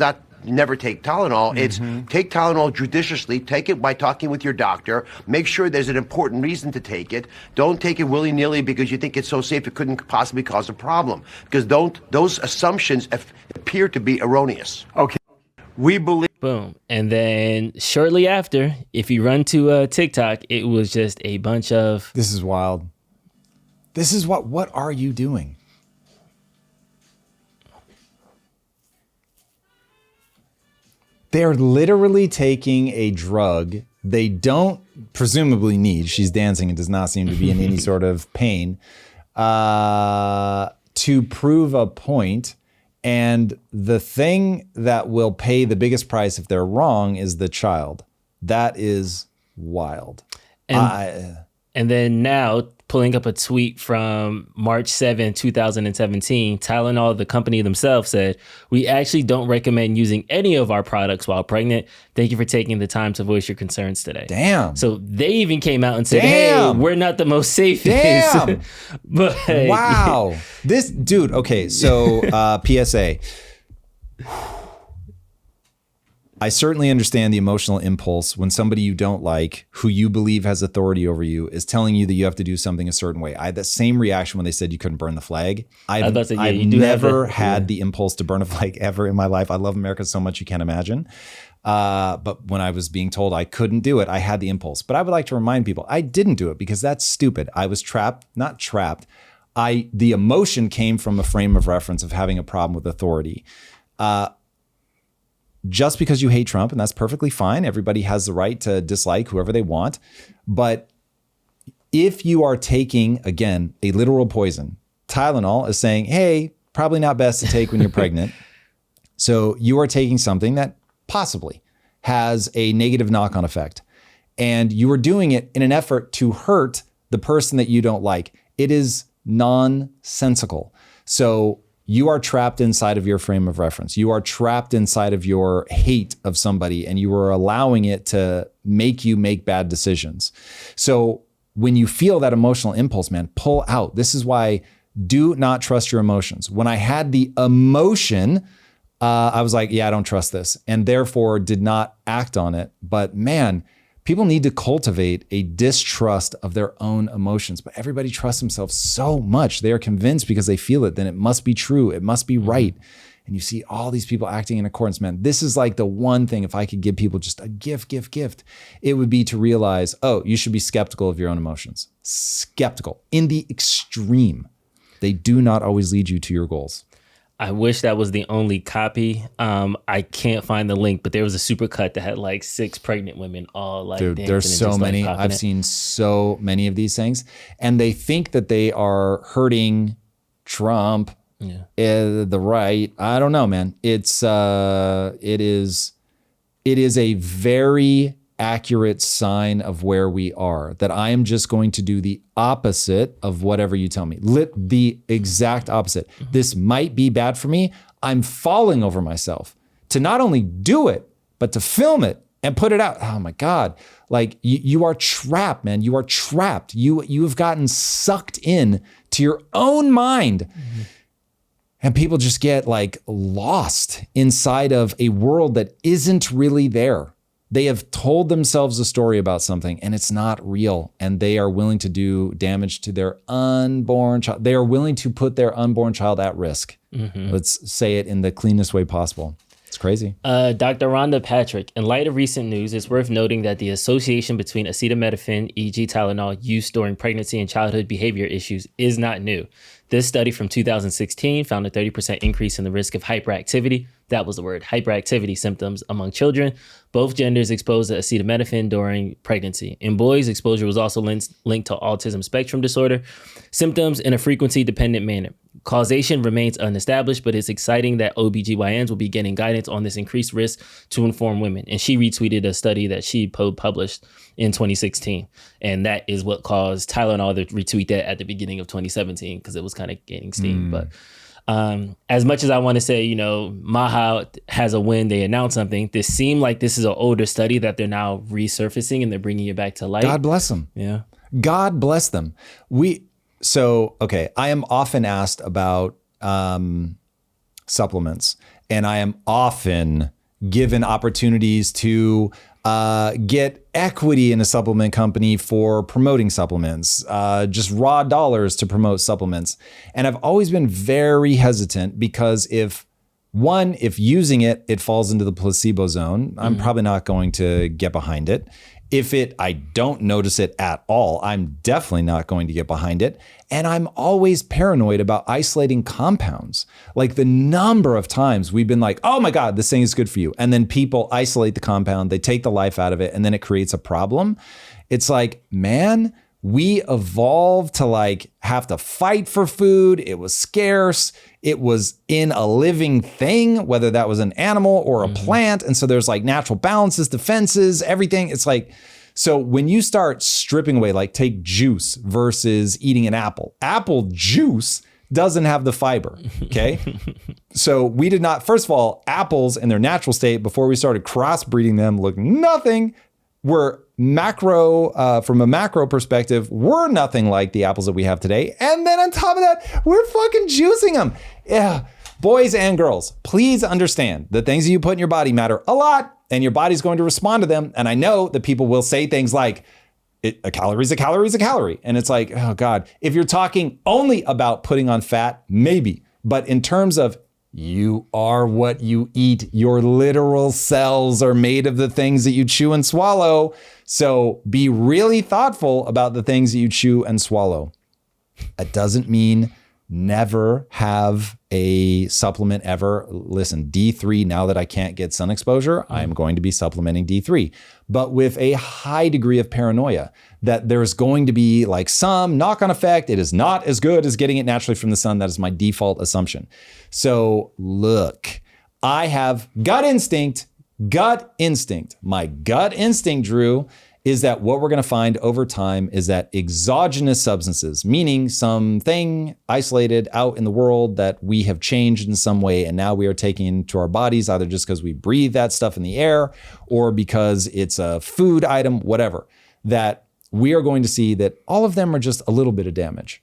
not never take Tylenol. It's take Tylenol judiciously. Take it by talking with your doctor. Make sure there's an important reason to take it. Don't take it willy-nilly because you think it's so safe it couldn't possibly cause a problem. Because those assumptions appear to be erroneous. Okay. We believe. Boom. And then shortly after, if you run to TikTok, it was just a bunch of... This is wild. This is what are you doing? They're literally taking a drug they don't presumably need. She's dancing and does not seem to be in any sort of pain to prove a point. And the thing that will pay the biggest price if they're wrong is the child. That is wild. And then now pulling up a tweet from March 7, 2017. Tylenol, the company themselves, said, "We actually don't recommend using any of our products while pregnant. Thank you for taking the time to voice your concerns today." Damn. So they even came out and said, Damn. "Hey, we're not the most safest." Damn. But Wow. This dude, okay, so PSA. I certainly understand the emotional impulse when somebody you don't like, who you believe has authority over you, is telling you that you have to do something a certain way. I had that same reaction when they said you couldn't burn the flag. I've never had the impulse to burn a flag ever in my life. I love America so much you can't imagine. But when I was being told I couldn't do it, I had the impulse. But I would like to remind people, I didn't do it because that's stupid. I was not trapped. The emotion came from a frame of reference of having a problem with authority. Just because you hate Trump, and that's perfectly fine. Everybody has the right to dislike whoever they want. But if you are taking, again, a literal poison, Tylenol is saying, hey, probably not best to take when you're pregnant. So you are taking something that possibly has a negative knock-on effect. And you are doing it in an effort to hurt the person that you don't like. It is nonsensical. So you are trapped inside of your frame of reference. You are trapped inside of your hate of somebody, and you are allowing it to make you make bad decisions. So when you feel that emotional impulse, man, pull out. This is why do not trust your emotions. When I had the emotion, I was like, yeah, I don't trust this, and therefore did not act on it. But man, people need to cultivate a distrust of their own emotions, but everybody trusts themselves so much. They are convinced because they feel it, then it must be true. It must be right. And you see all these people acting in accordance, man. This is like the one thing, if I could give people just a gift, it would be to realize, oh, you should be skeptical of your own emotions. Skeptical in the extreme. They do not always lead you to your goals. I wish that was the only copy. I can't find the link, but there was a supercut that had like 6 pregnant women all like. Dude, there's so many. I've seen so many of these things, and they think that they are hurting Trump, the right. I don't know, man. It is a very accurate sign of where we are, that I am just going to do the opposite of whatever you tell me. The exact opposite. This might be bad for me. I'm falling over myself to not only do it, but to film it and put it out. Oh my God. Like you are trapped, man. You are trapped. You have gotten sucked in to your own mind. And people just get like lost inside of a world that isn't really there. They have told themselves a story about something and it's not real. And they are willing to do damage to their unborn child. They are willing to put their unborn child at risk. Let's say it in the cleanest way possible. It's crazy. Dr. Rhonda Patrick, in light of recent news, it's worth noting that the association between acetaminophen, e.g. Tylenol, use during pregnancy and childhood behavior issues is not new. This study from 2016 found a 30% increase in the risk of hyperactivity. That was the word, hyperactivity symptoms among children. Both genders exposed to acetaminophen during pregnancy. In boys, exposure was also linked to autism spectrum disorder symptoms in a frequency-dependent manner. Causation remains unestablished, but it's exciting that OBGYNs will be getting guidance on this increased risk to inform women. And she retweeted a study that she published in 2016. And that is what caused Tylenol to retweet that at the beginning of 2017 because it was kind of gaining steam. But as much as I want to say, you know, Maha has a win, they announced something, this seemed like this is an older study that they're now resurfacing and they're bringing it back to light. God bless them. Yeah. God bless them. Okay, I am often asked about supplements, and I am often given opportunities to get equity in a supplement company for promoting supplements, just raw dollars to promote supplements. And I've always been very hesitant because if using it, it falls into the placebo zone, I'm probably not going to get behind it. If I don't notice it at all, I'm definitely not going to get behind it. And I'm always paranoid about isolating compounds. Like the number of times we've been like, oh my God, this thing is good for you. And then people isolate the compound, they take the life out of it, and then it creates a problem. It's like, man, we evolved to like have to fight for food. It was scarce. It was in a living thing, whether that was an animal or a plant. And so there's like natural balances, defenses, everything. It's like, So when you start stripping away, like take juice versus eating an apple juice doesn't have the fiber, okay? So we did not, first of all, apples in their natural state, before we started crossbreeding them, look nothing. We're from a macro perspective, we're nothing like the apples that we have today. And then on top of that, we're fucking juicing them. Yeah, boys and girls, please understand the things that you put in your body matter a lot, and your body's going to respond to them. And I know that people will say things like, a calorie is a calorie is a calorie. And it's like, oh God, if you're talking only about putting on fat, maybe. But in terms of you are what you eat, your literal cells are made of the things that you chew and swallow. So be really thoughtful about the things that you chew and swallow. That doesn't mean never have a supplement ever. Listen, D3, now that I can't get sun exposure, I'm going to be supplementing D3, but with a high degree of paranoia that there's going to be like some knock-on effect. It is not as good as getting it naturally from the sun. That is my default assumption. So look, I have gut instinct. My gut instinct, Drew, is that what we're going to find over time is that exogenous substances, meaning something isolated out in the world that we have changed in some way, and now we are taking into our bodies, either just because we breathe that stuff in the air or because it's a food item, whatever, that we are going to see that all of them are just a little bit of damage.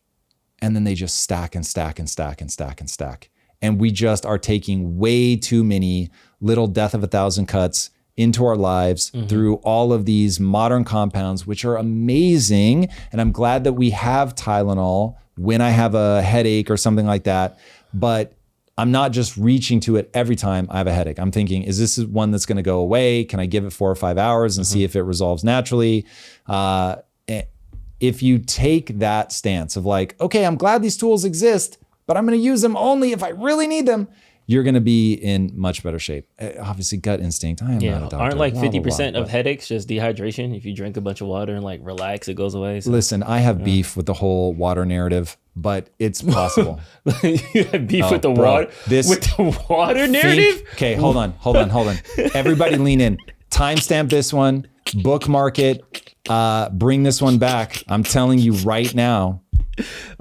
And then they just stack and stack and stack and stack and stack. And we just are taking way too many little death of a thousand cuts into our lives through all of these modern compounds, which are amazing. And I'm glad that we have Tylenol when I have a headache or something like that. But I'm not just reaching to it every time I have a headache. I'm thinking, is this one that's going to go away? Can I give it 4 or 5 hours and see if it resolves naturally? If you take that stance of like, okay, I'm glad these tools exist, but I'm going to use them only if I really need them, you're going to be in much better shape. Obviously, gut instinct. I am not a doctor. Aren't like 50% of headaches just dehydration? If you drink a bunch of water and like relax, it goes away. So. Listen, I have beef with the whole water narrative, but it's possible. You have beef with the water? With the water narrative? Okay, hold on. Everybody lean in. Timestamp this one. Bookmark it. Bring this one back. I'm telling you right now.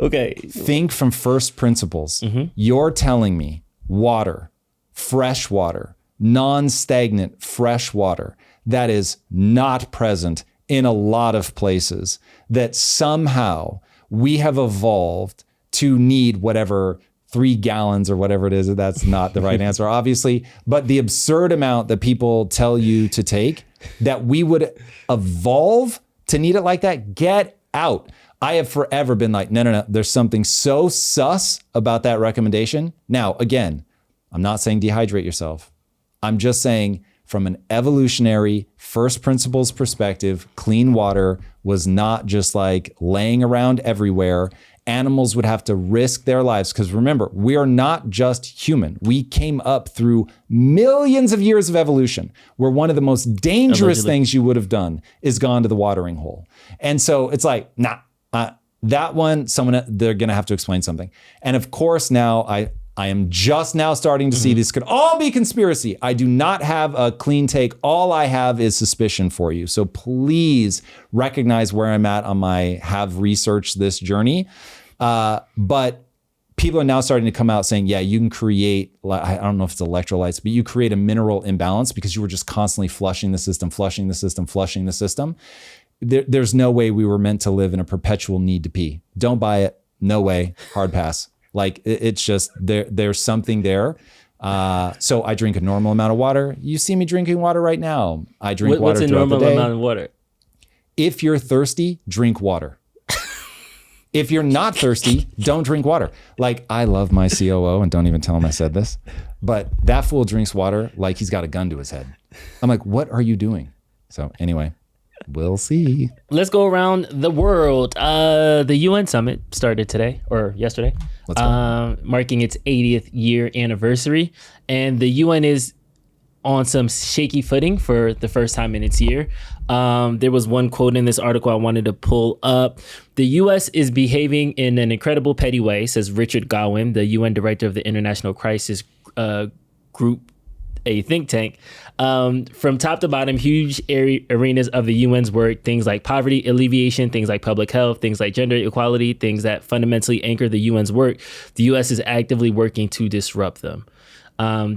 Okay. Think from first principles. You're telling me water, fresh water, non-stagnant fresh water that is not present in a lot of places, that somehow we have evolved to need whatever 3 gallons or whatever it is. That's not the right answer, obviously, but the absurd amount that people tell you to take, that we would evolve to need it like that. Get out. I have forever been like, no. There's something so sus about that recommendation. Now, again, I'm not saying dehydrate yourself. I'm just saying from an evolutionary first principles perspective, clean water was not just like laying around everywhere. Animals would have to risk their lives. Because remember, we are not just human. We came up through millions of years of evolution, where one of the most dangerous things you would have done is gone to the watering hole. And so it's like, that one, they're going to have to explain something. And of course, now I am just now starting to see this could all be conspiracy. I do not have a clean take. All I have is suspicion for you. So please recognize where I'm at on my have researched this journey. But people are now starting to come out saying, yeah, you can create, I don't know if it's electrolytes, but you create a mineral imbalance because you were just constantly flushing the system. There's no way we were meant to live in a perpetual need to pee. Don't buy it. No way. Hard pass. Like it's just there's something there. So I drink a normal amount of water. You see me drinking water right now. I drink water throughout the day. What's a normal amount of water? If you're thirsty, drink water. If you're not thirsty, don't drink water. Like I love my COO, and don't even tell him I said this, but that fool drinks water like he's got a gun to his head. I'm like, what are you doing? So anyway. We'll see. Let's go around the world. The UN summit started today or yesterday, marking its 80th year anniversary. And the UN is on some shaky footing for the first time in its year. There was one quote in this article I wanted to pull up. The U.S. is behaving in an incredible petty way, says Richard Gowan, the UN director of the International Crisis Group a think tank. From top to bottom, huge arenas of the UN's work, things like poverty alleviation, things like public health, things like gender equality, things that fundamentally anchor the UN's work. The US is actively working to disrupt them.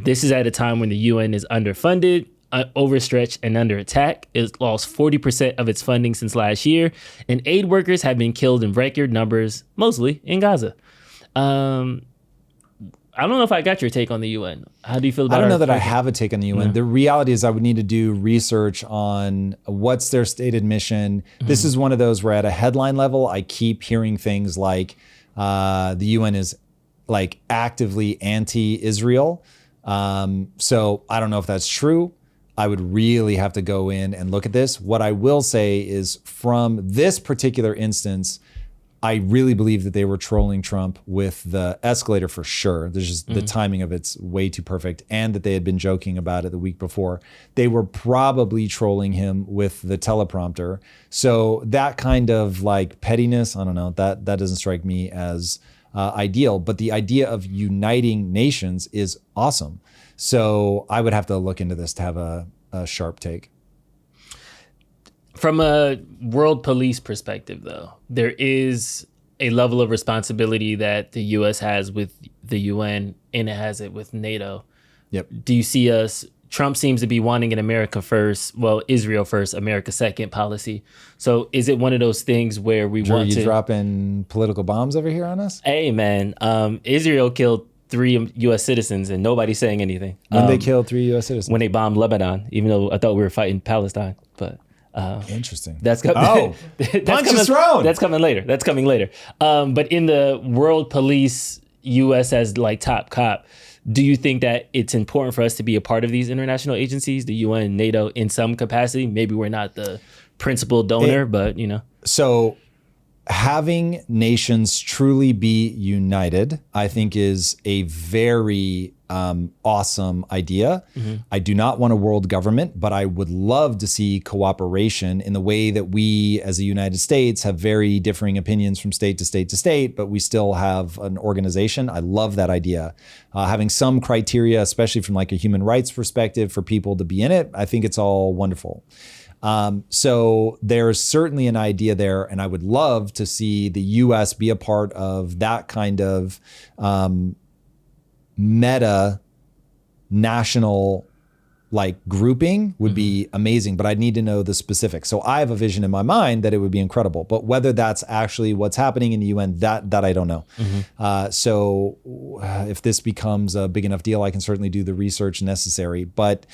This is at a time when the UN is underfunded, overstretched, and under attack. It lost 40% of its funding since last year, and aid workers have been killed in record numbers, mostly in Gaza. I don't know if I got your take on the UN. How do you feel about it? I don't know that I have a take on the UN. No. The reality is I would need to do research on what's their stated mission. This is one of those where at a headline level, I keep hearing things like the UN is like actively anti-Israel. So I don't know if that's true. I would really have to go in and look at this. What I will say is from this particular instance, I really believe that they were trolling Trump with the escalator for sure. There's just the timing of it's way too perfect, and that they had been joking about it the week before. They were probably trolling him with the teleprompter. So that kind of like pettiness, I don't know, that doesn't strike me as ideal. But the idea of uniting nations is awesome. So I would have to look into this to have a sharp take. From a world police perspective, though, there is a level of responsibility that the U.S. has with the UN, and it has it with NATO. Yep. Do you see us? Trump seems to be wanting an America first, well, Israel first, America second policy. So is it one of those things where we want to... Are you dropping political bombs over here on us? Hey, man, Israel killed 3 U.S. citizens and nobody's saying anything. When they killed 3 U.S. citizens? When they bombed Lebanon, even though I thought we were fighting Palestine. But interesting. That's coming. Oh, punch is thrown. That's coming later. But in the world police, U.S. as like top cop, do you think that it's important for us to be a part of these international agencies, the UN, NATO, in some capacity? Maybe we're not the principal donor, but you know. So having nations truly be united, I think, is a very awesome idea. I do not want a world government, but I would love to see cooperation in the way that we as the United States have very differing opinions from state to state to state, but we still have an organization. I love that idea. Having some criteria, especially from like a human rights perspective for people to be in it, I think it's all wonderful. So there's certainly an idea there, and I would love to see the U.S. be a part of that kind of meta national like grouping would be amazing, but I'd need to know the specifics. So I have a vision in my mind that it would be incredible, but whether that's actually what's happening in the UN, that I don't know. So if this becomes a big enough deal, I can certainly do the research necessary. But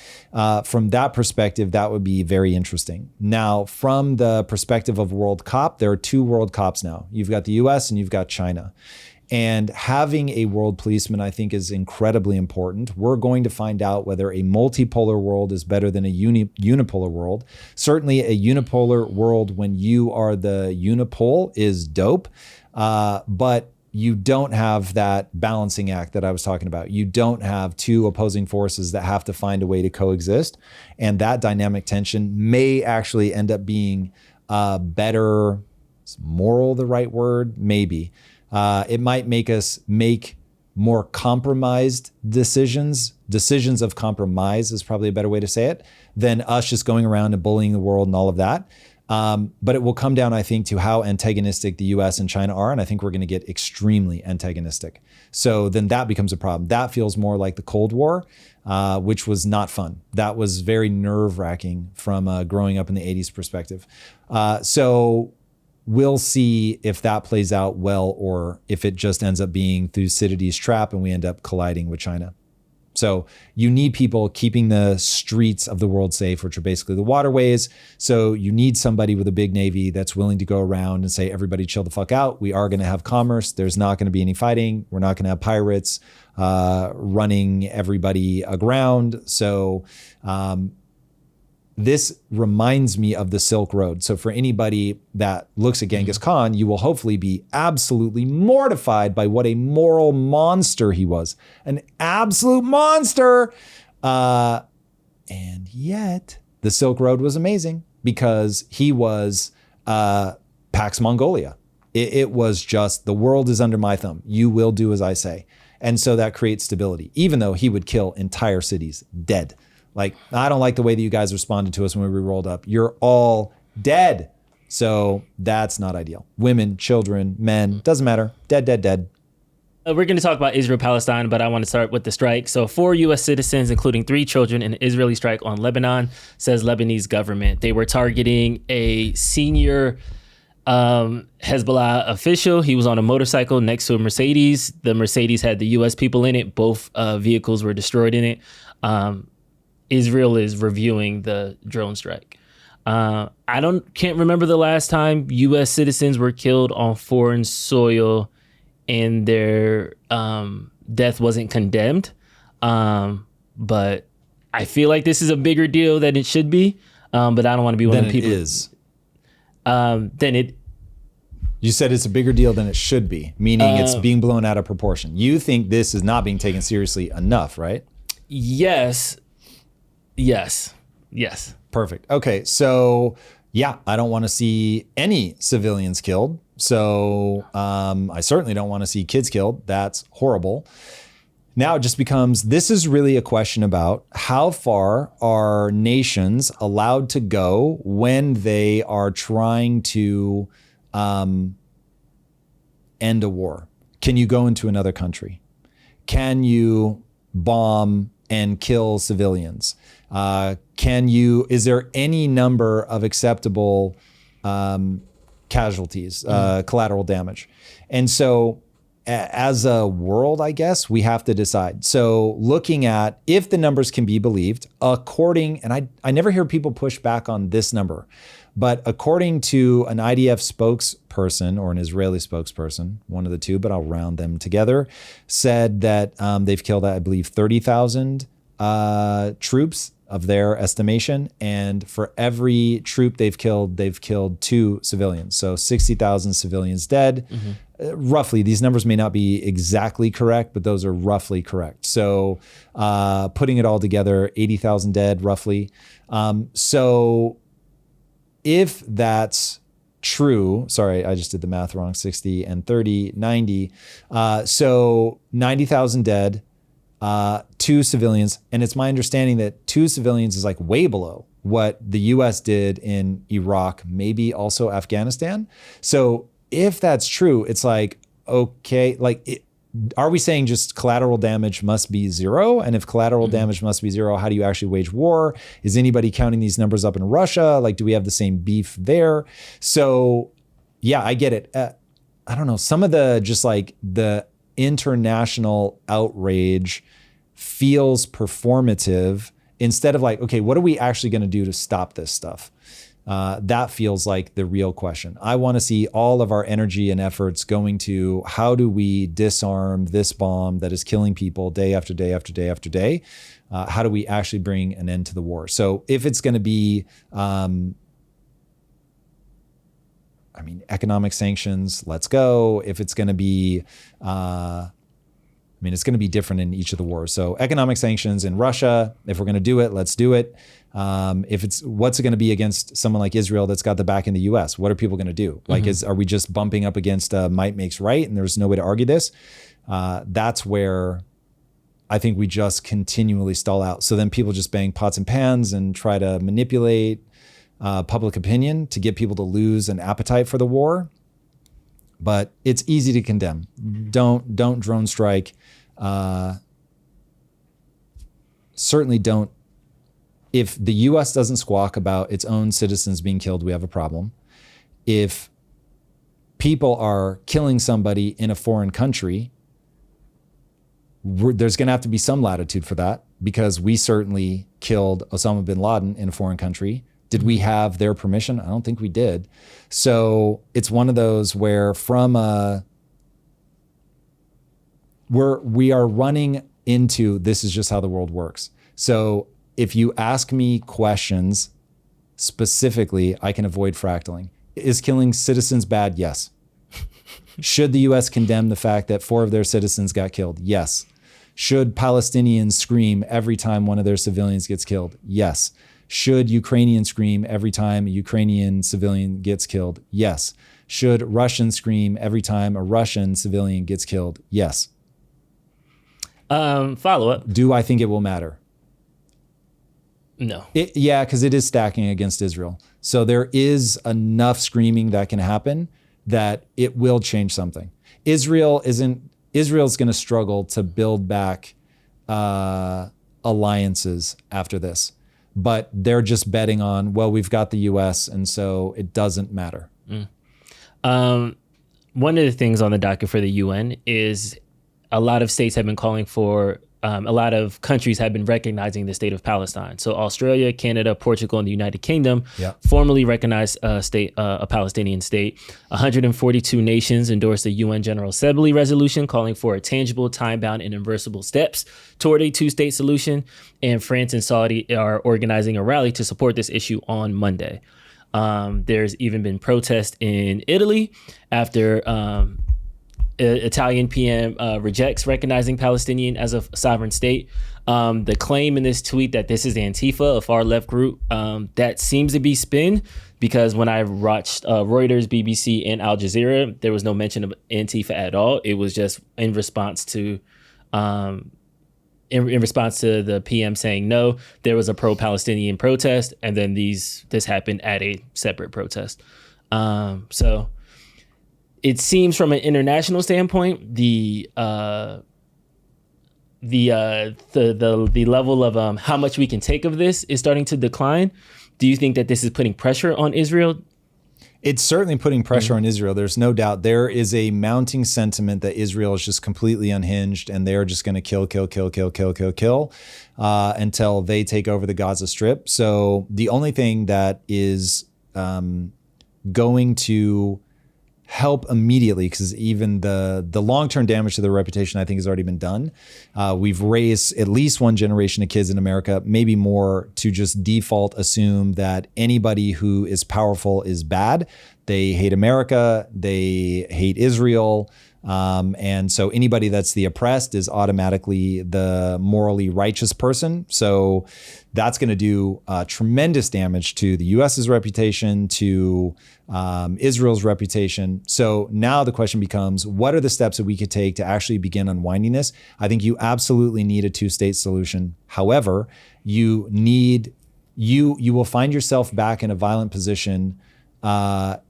from that perspective, that would be very interesting. Now, from the perspective of World COP, there are 2 World COPs now. You've got the US and you've got China. And having a world policeman, I think, is incredibly important. We're going to find out whether a multipolar world is better than a unipolar world. Certainly a unipolar world when you are the unipole is dope, but you don't have that balancing act that I was talking about. You don't have 2 opposing forces that have to find a way to coexist. And that dynamic tension may actually end up being better, is moral the right word? Maybe. It might make us make more compromised decisions of compromise is probably a better way to say it, than us just going around and bullying the world and all of that. But it will come down, I think, to how antagonistic the US and China are. And I think we're going to get extremely antagonistic. So then that becomes a problem. That feels more like the Cold War, which was not fun. That was very nerve-wracking from growing up in the 80s perspective. So we'll see if that plays out well, or if it just ends up being Thucydides' trap and we end up colliding with China. So you need people keeping the streets of the world safe, which are basically the waterways. So you need somebody with a big navy that's willing to go around and say, everybody chill the fuck out. We are going to have commerce. There's not going to be any fighting. We're not going to have pirates running everybody aground. So this reminds me of the Silk Road. So for anybody that looks at Genghis Khan, you will hopefully be absolutely mortified by what a moral monster he was. An absolute monster. And yet the Silk Road was amazing because he was Pax Mongolia. It was just, the world is under my thumb. You will do as I say. And so that creates stability, even though he would kill entire cities dead. Like, I don't like the way that you guys responded to us when we rolled up. You're all dead. So that's not ideal. Women, children, men, doesn't matter. Dead, dead, dead. We're going to talk about Israel-Palestine, but I want to start with the strike. So 4 U.S. citizens, including 3 children, in an Israeli strike on Lebanon, says Lebanese government. They were targeting a senior Hezbollah official. He was on a motorcycle next to a Mercedes. The Mercedes had the U.S. people in it. Both vehicles were destroyed in it. Israel is reviewing the drone strike. I can't remember the last time U.S. citizens were killed on foreign soil and their death wasn't condemned. But I feel like this is a bigger deal than it should be. But I don't want to be one of the people. It is. You said it's a bigger deal than it should be, meaning it's being blown out of proportion. You think this is not being taken seriously enough, right? Yes. Perfect. Okay, so yeah, I don't want to see any civilians killed. So I certainly don't want to see kids killed. That's horrible. Now it just becomes, this is really a question about how far are nations allowed to go when they are trying to end a war. Can you go into another country? Can you bomb and kill civilians? Is there any number of acceptable casualties, collateral damage? And so as a world, I guess, we have to decide. So looking at if the numbers can be believed, and I never hear people push back on this number, but according to an IDF spokesperson or an Israeli spokesperson, one of the two, but I'll round them together, said that they've killed, I believe, 30,000 troops of their estimation. And for every troop they've killed 2 civilians. So 60,000 civilians dead. Roughly, these numbers may not be exactly correct, but those are roughly correct. So putting it all together, 80,000 dead, roughly. So if that's true, sorry, I just did the math wrong, 60 and 30, 90. So 90,000 dead, 2 civilians. And it's my understanding that 2 civilians is like way below what the US did in Iraq, maybe also Afghanistan. So if that's true, it's like, okay, are we saying just collateral damage must be 0? And if collateral damage must be 0, how do you actually wage war? Is anybody counting these numbers up in Russia? Like, do we have the same beef there? So yeah, I get it. I don't know. Some of the international outrage feels performative instead of like, okay, what are we actually going to do to stop this stuff? That feels like the real question. I want to see all of our energy and efforts going to how do we disarm this bomb that is killing people day after day after day after day? How do we actually bring an end to the war? So if it's going to be, economic sanctions, let's go. If it's going to be, it's going to be different in each of the wars. So economic sanctions in Russia, if we're going to do it, let's do it. What's it going to be against someone like Israel that's got the back in the US? What are people going to do? Like, are we just bumping up against might makes right and there's no way to argue this? That's where I think we just continually stall out. So then people just bang pots and pans and try to manipulate public opinion to get people to lose an appetite for the war. But it's easy to condemn. Don't drone strike. Certainly don't. If the US doesn't squawk about its own citizens being killed, we have a problem. If people are killing somebody in a foreign country, there's going to have to be some latitude for that, because we certainly killed Osama bin Laden in a foreign country. Did we have their permission? I don't think we did. So it's one of those where we are running into, this is just how the world works. So if you ask me questions specifically, I can avoid fractaling. Is killing citizens bad? Yes. Should the US condemn the fact that 4 of their citizens got killed? Yes. Should Palestinians scream every time one of their civilians gets killed? Yes. Should Ukrainians scream every time a Ukrainian civilian gets killed? Yes. Should Russians scream every time a Russian civilian gets killed? Yes. Follow up. Do I think it will matter? No. Yeah, because it is stacking against Israel. So there is enough screaming that can happen that it will change something. Israel's going to struggle to build back alliances after this, but they're just betting on, well, we've got the US, and so it doesn't matter. One of the things on the docket for the UN is a lot of states have been calling for, a lot of countries have been recognizing the state of Palestine. So Australia, Canada, Portugal, and the United Kingdom formally recognized a Palestinian state. 142 nations endorsed the UN General Assembly resolution calling for a tangible, time-bound, and irreversible steps toward a two-state solution. And France and Saudi are organizing a rally to support this issue on Monday. There's even been protests in Italy after Italian PM rejects recognizing Palestinian as a sovereign state. The claim in this tweet that this is Antifa, a far left group, that seems to be spin, because when I watched Reuters, BBC, and Al Jazeera, there was no mention of Antifa at all. It was just in response to the PM saying no, there was a pro-Palestinian protest, and then this happened at a separate protest. So it seems from an international standpoint, the level of how much we can take of this is starting to decline. Do you think that this is putting pressure on Israel? It's certainly putting pressure on Israel. There's no doubt. There is a mounting sentiment that Israel is just completely unhinged and they're just going to kill until they take over the Gaza Strip. So the only thing that is going to help immediately, because even the long-term damage to their reputation, I think, has already been done. We've raised at least one generation of kids in America, maybe more, to just default assume that anybody who is powerful is bad. They hate America, they hate Israel, and so anybody that's the oppressed is automatically the morally righteous person. So that's going to do tremendous damage to the US's reputation, to Israel's reputation. So now the question becomes, what are the steps that we could take to actually begin unwinding this? I think you absolutely need a two-state solution. However, you will find yourself back in a violent position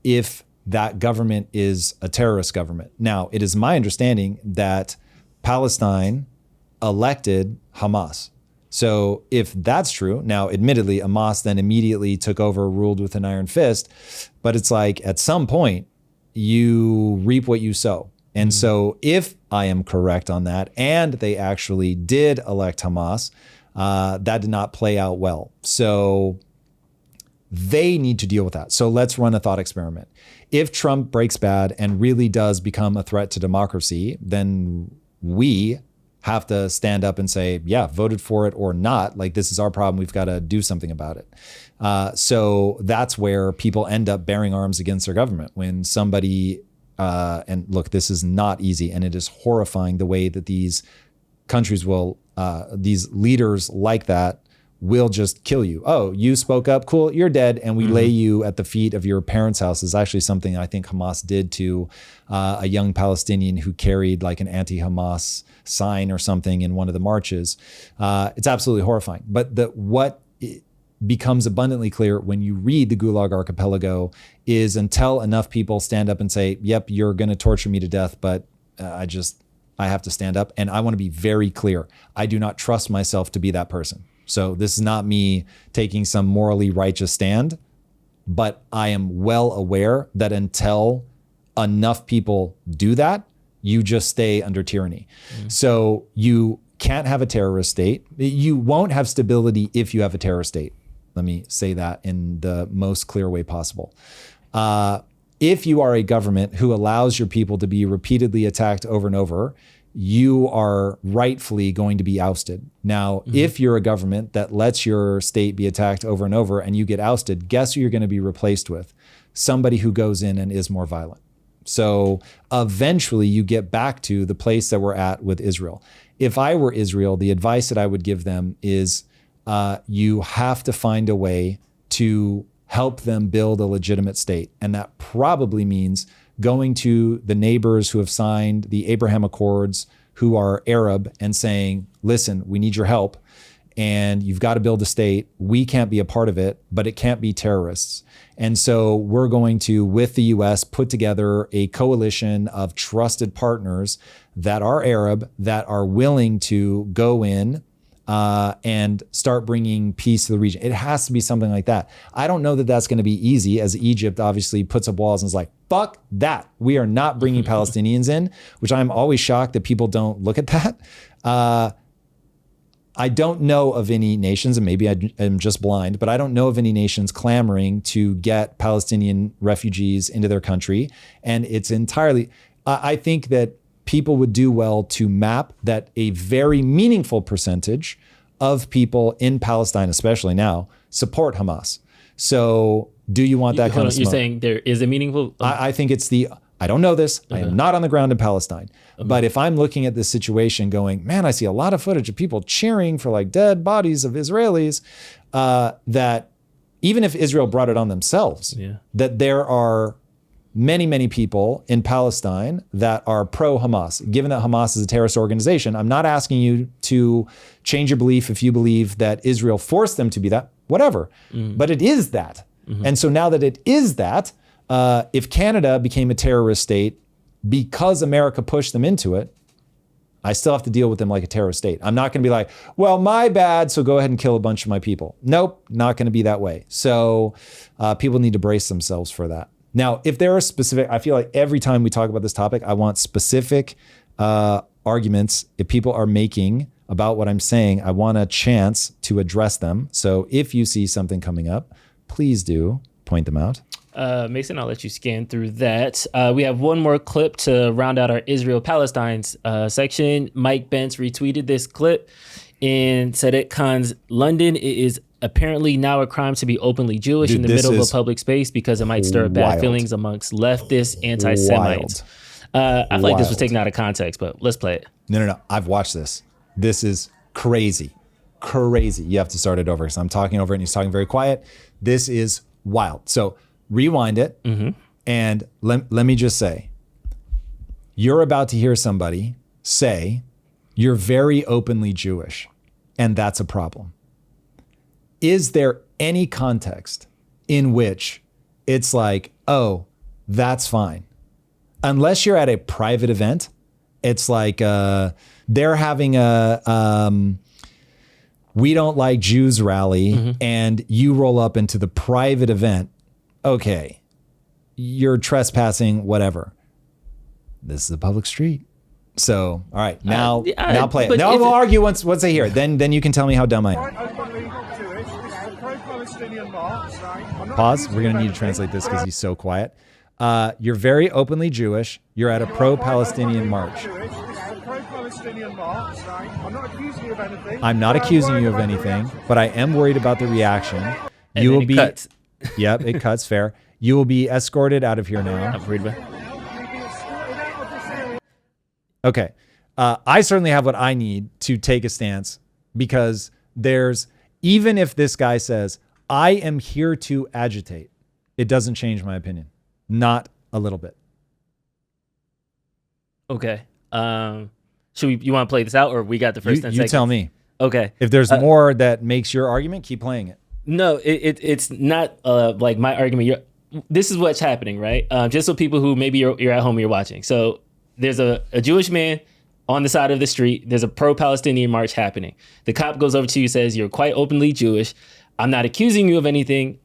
if that government is a terrorist government. Now, it is my understanding that Palestine elected Hamas. So if that's true, now admittedly, Hamas then immediately took over, ruled with an iron fist, but it's like at some point you reap what you sow. And so if I am correct on that, and they actually did elect Hamas, that did not play out well. So they need to deal with that. So let's run a thought experiment. If Trump breaks bad and really does become a threat to democracy, then we have to stand up and say, yeah, voted for it or not. Like, this is our problem. We've got to do something about it. So that's where people end up bearing arms against their government. When somebody, and look, this is not easy, and it is horrifying the way that these countries will, these leaders like that will just kill you. Oh, you spoke up, cool, you're dead, and we lay you at the feet of your parents' house. Is actually something I think Hamas did to a young Palestinian who carried like an anti-Hamas sign or something in one of the marches. It's absolutely horrifying. But what becomes abundantly clear when you read the Gulag Archipelago is, until enough people stand up and say, yep, you're going to torture me to death, but I have to stand up. And I want to be very clear. I do not trust myself to be that person. So this is not me taking some morally righteous stand, but I am well aware that until enough people do that, you just stay under tyranny. So you can't have a terrorist state. You won't have stability if you have a terrorist state. Let me say that in the most clear way possible. If you are a government who allows your people to be repeatedly attacked over and over, you are rightfully going to be ousted. Now, if you're a government that lets your state be attacked over and over and you get ousted, guess who you're going to be replaced with? Somebody who goes in and is more violent. So eventually you get back to the place that we're at with Israel. If I were Israel, the advice that I would give them is you have to find a way to help them build a legitimate state. And that probably means going to the neighbors who have signed the Abraham Accords who are Arab and saying, listen, we need your help and you've got to build a state. We can't be a part of it, but it can't be terrorists. And so we're going to, with the US, put together a coalition of trusted partners that are Arab, that are willing to go in and start bringing peace to the region. It has to be something like that. I don't know that that's going to be easy, as Egypt obviously puts up walls and is like, fuck that. We are not bringing Palestinians in, which I'm always shocked that people don't look at that. I don't know of any nations, and maybe I am just blind, but I don't know of any nations clamoring to get Palestinian refugees into their country. And it's entirely, I think that people would do well to map that a very meaningful percentage of people in Palestine, especially now, support Hamas. So do you want that kind of smoke? You're saying there is a meaningful? I think it's I don't know this. I am not on the ground in Palestine. But if I'm looking at this situation going, man, I see a lot of footage of people cheering for like dead bodies of Israelis, that even if Israel brought it on themselves, that there are many, many people in Palestine that are pro-Hamas. Given that Hamas is a terrorist organization, I'm not asking you to change your belief if you believe that Israel forced them to be that, whatever. But it is that. And so now that it is that, if Canada became a terrorist state because America pushed them into it, I still have to deal with them like a terrorist state. I'm not going to be like, well, my bad, so go ahead and kill a bunch of my people. Nope, not going to be that way. So people need to brace themselves for that. Now, if there are specific, I feel like every time we talk about this topic, I want specific arguments if people are making about what I'm saying. I want a chance to address them. So if you see something coming up, please do point them out. Mason, I'll let you scan through that. We have one more clip to round out our Israel-Palestine section. Mike Bence retweeted this clip and said it cons London. It is apparently now a crime to be openly Jewish in the middle of a public space because it might stir bad feelings amongst leftist anti-Semites. I feel like this was taken out of context, but let's play it. No. I've watched this. This is crazy. Crazy. You have to start it over because I'm talking over it and he's talking very quiet. This is wild. So rewind it. And let me just say, you're about to hear somebody say, you're very openly Jewish, and that's a problem. Is there any context in which it's like, oh, that's fine? Unless you're at a private event, it's like they're having a we don't like Jews rally, and you roll up into the private event. Okay, you're trespassing, whatever. This is a public street. So, all right, now play it. No, we'll argue once they hear it. Then you can tell me how dumb I am. Pause. We're going to need to translate this because he's so quiet. You're very openly Jewish. You're at a pro-Palestinian march. I'm not accusing you of anything, but I am worried about the reaction. You will be... Cuts. Yep, it cuts, fair. You will be escorted out of here now. Okay. I certainly have what I need to take a stance because even if this guy says, I am here to agitate, it doesn't change my opinion. Not a little bit. Okay. You want to play this out or we got the first 10 seconds? You tell me. Okay. If there's more that makes your argument, keep playing it. No, it's not like my argument. This is what's happening, right? Just so people who maybe you're at home, you're watching. So there's a Jewish man on the side of the street. There's a pro-Palestinian march happening. The cop goes over to you, says, you're quite openly Jewish. I'm not accusing you of anything.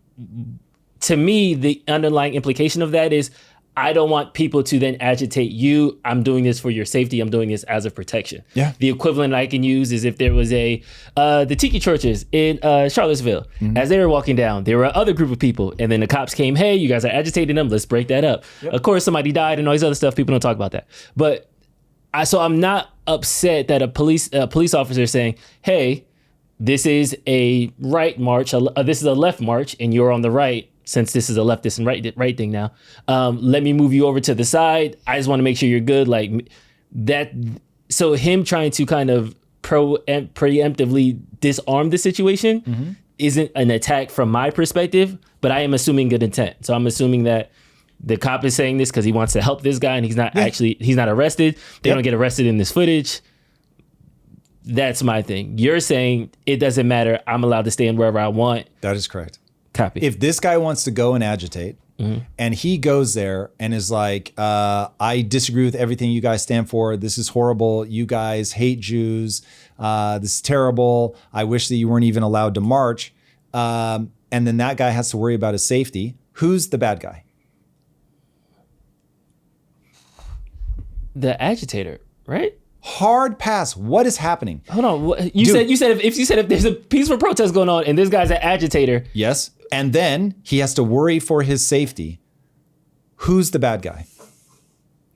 To me, the underlying implication of that is I don't want people to then agitate you. I'm doing this for your safety. I'm doing this as a protection. Yeah. The equivalent I can use is if there was the tiki churches in Charlottesville. As they were walking down, there were another group of people. And then the cops came, hey, you guys are agitating them. Let's break that up. Yep. Of course, somebody died and all this other stuff. People don't talk about that. But so I'm not upset that a police officer is saying, hey, this is a right march. This is a left march and you're on the right. Since this is a leftist and right thing now, let me move you over to the side. I just want to make sure you're good. Like that. So him trying to kind of preemptively disarm the situation isn't an attack from my perspective, but I am assuming good intent. So I'm assuming that the cop is saying this because he wants to help this guy and he's not arrested. They don't get arrested in this footage. That's my thing. You're saying it doesn't matter. I'm allowed to stand wherever I want. That is correct. Copy. If this guy wants to go and agitate and he goes there and is like, I disagree with everything you guys stand for. This is horrible. You guys hate Jews. This is terrible. I wish that you weren't even allowed to march. And then that guy has to worry about his safety. Who's the bad guy? The agitator, right? Hard pass. What is happening? Hold on. You said if there's a peaceful protest going on and this guy's an agitator. Yes. And then he has to worry for his safety. Who's the bad guy?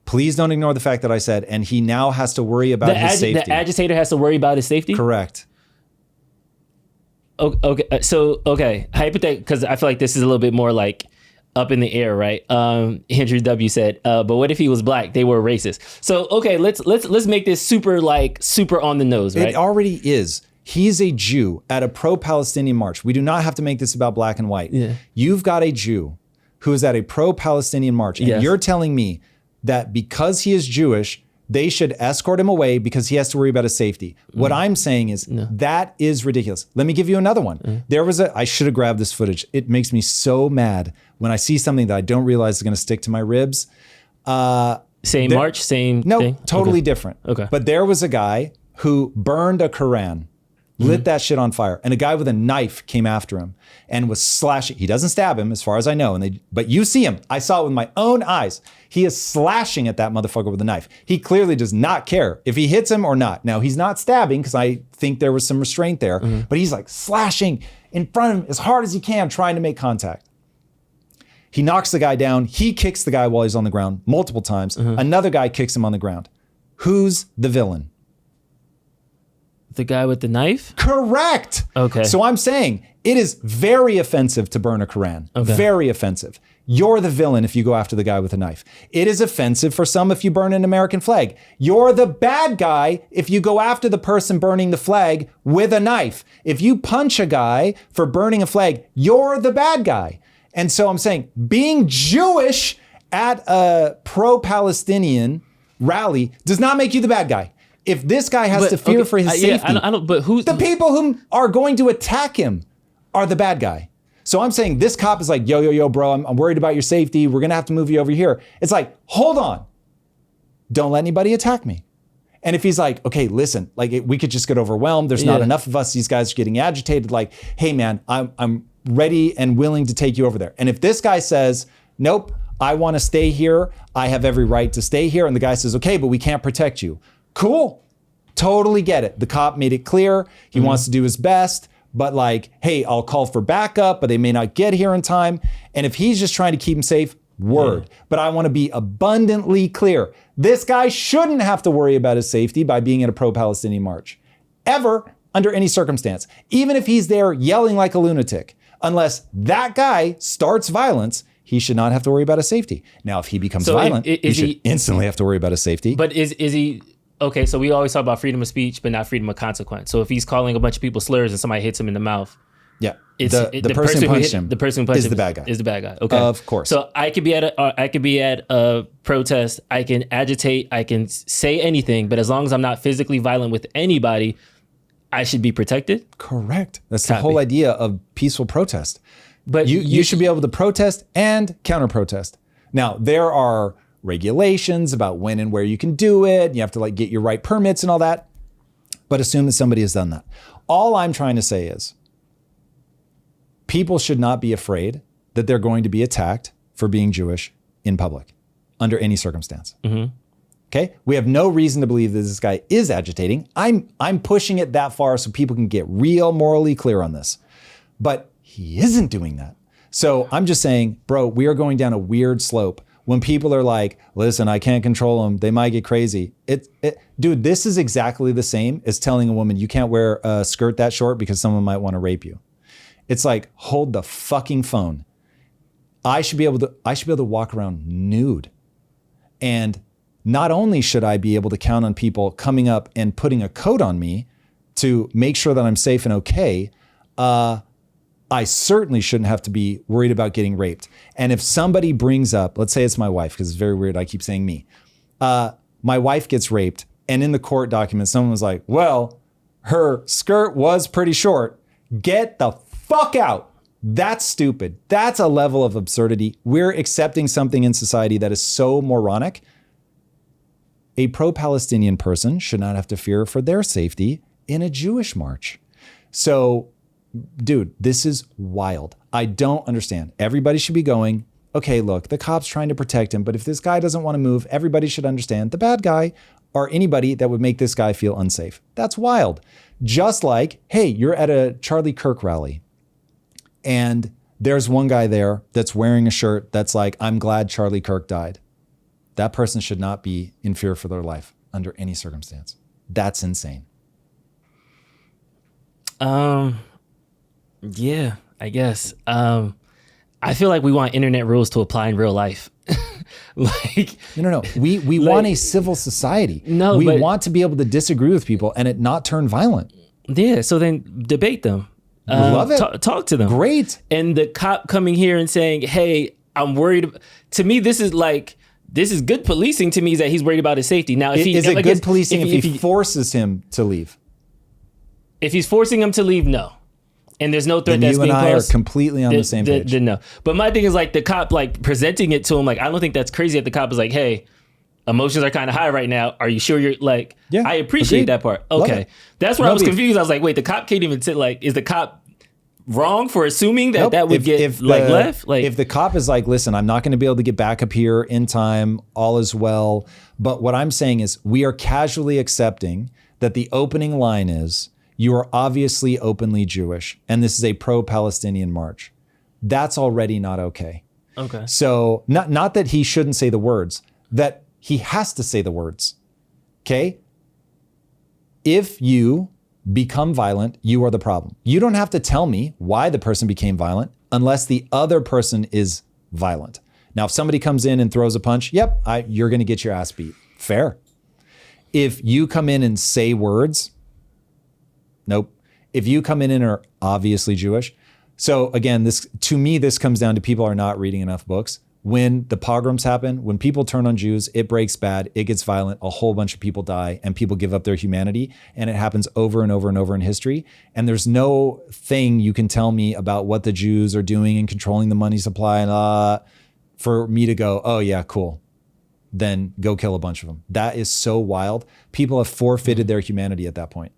Please don't ignore the fact that I said, and he now has to worry about his safety. The agitator has to worry about his safety? Correct. Okay. Okay. Hypothetical, because I feel like this is a little bit more like up in the air, right? Andrew W said, but what if he was black? They were racist. So, okay, let's make this super on the nose, right? It already is. He's a Jew at a pro-Palestinian march. We do not have to make this about black and white. Yeah. You've got a Jew who is at a pro-Palestinian march, and you're telling me that because he is Jewish, they should escort him away because he has to worry about his safety. What I'm saying is that is ridiculous. Let me give you another one. I should have grabbed this footage. It makes me so mad when I see something that I don't realize is going to stick to my ribs. Same march, same thing? No, totally different. Okay. But there was a guy who burned a Quran, lit that shit on fire, and a guy with a knife came after him and was slashing. He doesn't stab him as far as I know, but you see him. I saw it with my own eyes. He is slashing at that motherfucker with a knife. He clearly does not care if he hits him or not. Now, he's not stabbing because I think there was some restraint there, but he's like slashing in front of him as hard as he can, trying to make contact. He knocks the guy down. He kicks the guy while he's on the ground multiple times. Another guy kicks him on the ground. Who's the villain? The guy with the knife? Correct. Okay. So I'm saying it is very offensive to burn a Quran. Okay. Very offensive. You're the villain if you go after the guy with a knife. It is offensive for some if you burn an American flag. You're the bad guy if you go after the person burning the flag with a knife. If you punch a guy for burning a flag, you're the bad guy. And so I'm saying being Jewish at a pro-Palestinian rally does not make you the bad guy. If this guy has to fear for his safety, but who's the people who are going to attack him are the bad guy. So I'm saying this cop is like, yo, bro, I'm worried about your safety. We're going to have to move you over here. It's like, hold on. Don't let anybody attack me. And if he's like, okay, listen, like we could just get overwhelmed. There's not enough of us. These guys are getting agitated. Like, hey, man, I'm ready and willing to take you over there. And if this guy says, nope, I want to stay here. I have every right to stay here. And the guy says, okay, but we can't protect you. Cool. Totally get it. The cop made it clear. He wants to do his best, but like, hey, I'll call for backup, but they may not get here in time. And if he's just trying to keep him safe, word. But I want to be abundantly clear. This guy shouldn't have to worry about his safety by being at a pro-Palestinian march. Ever, under any circumstance. Even if he's there yelling like a lunatic. Unless that guy starts violence, he should not have to worry about his safety. Now, if he becomes violent, he should instantly have to worry about his safety. But is he... Okay, so we always talk about freedom of speech, but not freedom of consequence. So if he's calling a bunch of people slurs and somebody hits him in the mouth, the person who punched him is the bad guy. Is the bad guy. Okay, of course. So I could be at a protest. I can agitate. I can say anything, but as long as I'm not physically violent with anybody, I should be protected. Correct. That's the whole idea of peaceful protest. But you should be able to protest and counter protest. Now there are regulations about when and where you can do it. You have to like get your right permits and all that, but assume that somebody has done that. All I'm trying to say is people should not be afraid that they're going to be attacked for being Jewish in public under any circumstance. Okay. We have no reason to believe that this guy is agitating. I'm pushing it that far so people can get real morally clear on this, but he isn't doing that. So I'm just saying, bro, we are going down a weird slope. When people are like, listen, I can't control them. They might get crazy. Dude, this is exactly the same as telling a woman you can't wear a skirt that short because someone might want to rape you. It's like, hold the fucking phone. I should be able to walk around nude. And not only should I be able to count on people coming up and putting a coat on me to make sure that I'm safe and okay, I I certainly shouldn't have to be worried about getting raped. And if somebody brings up, let's say it's my wife, because it's very weird, I keep saying me. My wife gets raped, and in the court document, someone was like, well, her skirt was pretty short. Get the fuck out. That's stupid. That's a level of absurdity. We're accepting something in society that is so moronic. A pro-Palestinian person should not have to fear for their safety in a Jewish march. So, dude, this is wild. I don't understand. Everybody should be going, okay, look, the cop's trying to protect him, but if this guy doesn't want to move, everybody should understand the bad guy or anybody that would make this guy feel unsafe. That's wild. Just like, hey, you're at a Charlie Kirk rally and there's one guy there that's wearing a shirt that's like, I'm glad Charlie Kirk died. That person should not be in fear for their life under any circumstance. That's insane. Yeah, I guess. I feel like we want internet rules to apply in real life. Like no. We like, want a civil society. No, we but, want to be able to disagree with people and it not turn violent. Yeah, so then debate them. Love it. Talk to them. Great. And the cop coming here and saying, "Hey, I'm worried." To me, this is good policing. To me, is that he's worried about his safety. Now, if is it good policing if he forces him to leave? If he's forcing him to leave, no. And there's no threat then that's being posed. You and I are completely on the same page. Then no. But my thing is like the cop like presenting it to him. Like I don't think that's crazy. That the cop is like, "Hey, emotions are kind of high right now. Are you sure you're like?" Yeah, I appreciate agreed. that part. Okay, that's where I was confused. I was like, "Wait, the cop can't even sit. Like, is the cop wrong for assuming that that would get left?" Like, if the cop is like, "Listen, I'm not going to be able to get back up here in time. All is well." But what I'm saying is, we are casually accepting that the opening line is, "You are obviously openly Jewish, and this is a pro-Palestinian march." That's already not okay. Okay. So not that he shouldn't say the words, that he has to say the words. Okay? If you become violent, you are the problem. You don't have to tell me why the person became violent unless the other person is violent. Now, if somebody comes in and throws a punch, yep, you're going to get your ass beat. Fair. If you come in and say words, nope. If you come in and are obviously Jewish. So again, to me, this comes down to people are not reading enough books. When the pogroms happen, when people turn on Jews, it breaks bad, it gets violent, a whole bunch of people die, and people give up their humanity. And it happens over and over and over in history. And there's no thing you can tell me about what the Jews are doing and controlling the money supply and for me to go, oh yeah, cool. Then go kill a bunch of them. That is so wild. People have forfeited their humanity at that point.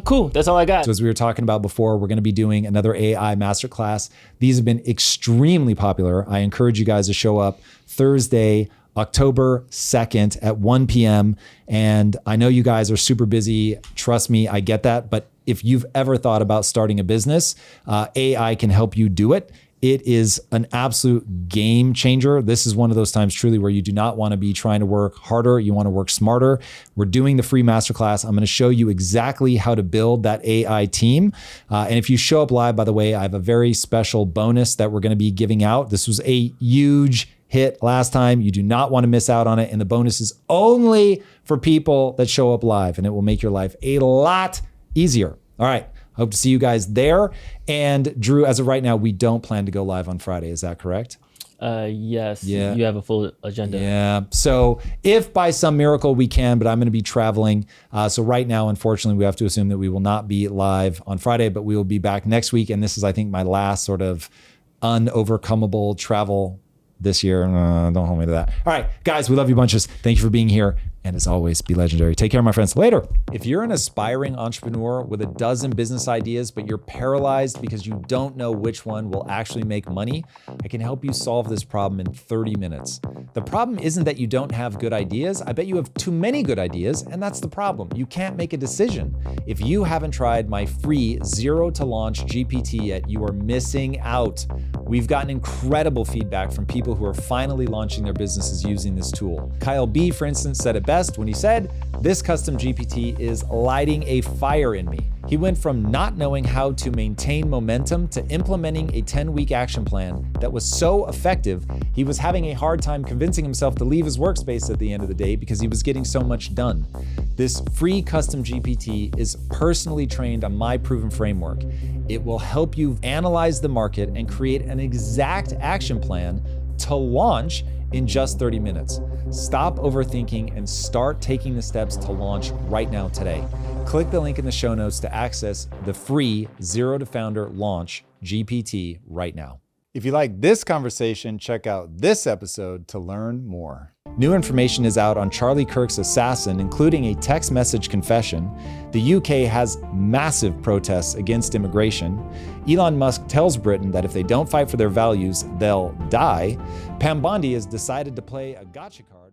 Cool. That's all I got. So as we were talking about before, we're going to be doing another AI masterclass. These have been extremely popular. I encourage you guys to show up Thursday, October 2nd at 1 p.m. And I know you guys are super busy. Trust me, I get that. But if you've ever thought about starting a business, AI can help you do it. It is an absolute game changer. This is one of those times truly where you do not want to be trying to work harder. You want to work smarter. We're doing the free masterclass. I'm going to show you exactly how to build that AI team. And if you show up live, by the way, I have a very special bonus that we're going to be giving out. This was a huge hit last time. You do not want to miss out on it. And the bonus is only for people that show up live, and it will make your life a lot easier. All right. Hope to see you guys there. And Drew, as of right now, we don't plan to go live on Friday. Is that correct? Yes. Yeah. You have a full agenda. Yeah. So if by some miracle we can, but I'm going to be traveling. So right now, unfortunately, we have to assume that we will not be live on Friday, but we will be back next week. And this is, I think, my last sort of unovercomable travel this year. Don't hold me to that. All right, guys, we love you bunches. Thank you for being here. And as always, be legendary. Take care, my friends. Later. If you're an aspiring entrepreneur with a dozen business ideas, but you're paralyzed because you don't know which one will actually make money, I can help you solve this problem in 30 minutes. The problem isn't that you don't have good ideas. I bet you have too many good ideas, and that's the problem. You can't make a decision. If you haven't tried my free Zero to Launch GPT yet, you are missing out. We've gotten incredible feedback from people who are finally launching their businesses using this tool. Kyle B, for instance, said it best when he said, "This custom GPT is lighting a fire in me." He went from not knowing how to maintain momentum to implementing a 10-week action plan that was so effective, he was having a hard time convincing himself to leave his workspace at the end of the day because he was getting so much done. This free custom GPT is personally trained on my proven framework. It will help you analyze the market and create an exact action plan to launch in just 30 minutes. Stop overthinking and start taking the steps to launch right now today. Click the link in the show notes to access the free Zero to Founder Launch GPT right now. If you like this conversation, check out this episode to learn more. New information is out on Charlie Kirk's assassin, including a text message confession. The UK has massive protests against immigration. Elon Musk tells Britain that if they don't fight for their values, they'll die. Pam Bondi has decided to play a gotcha card.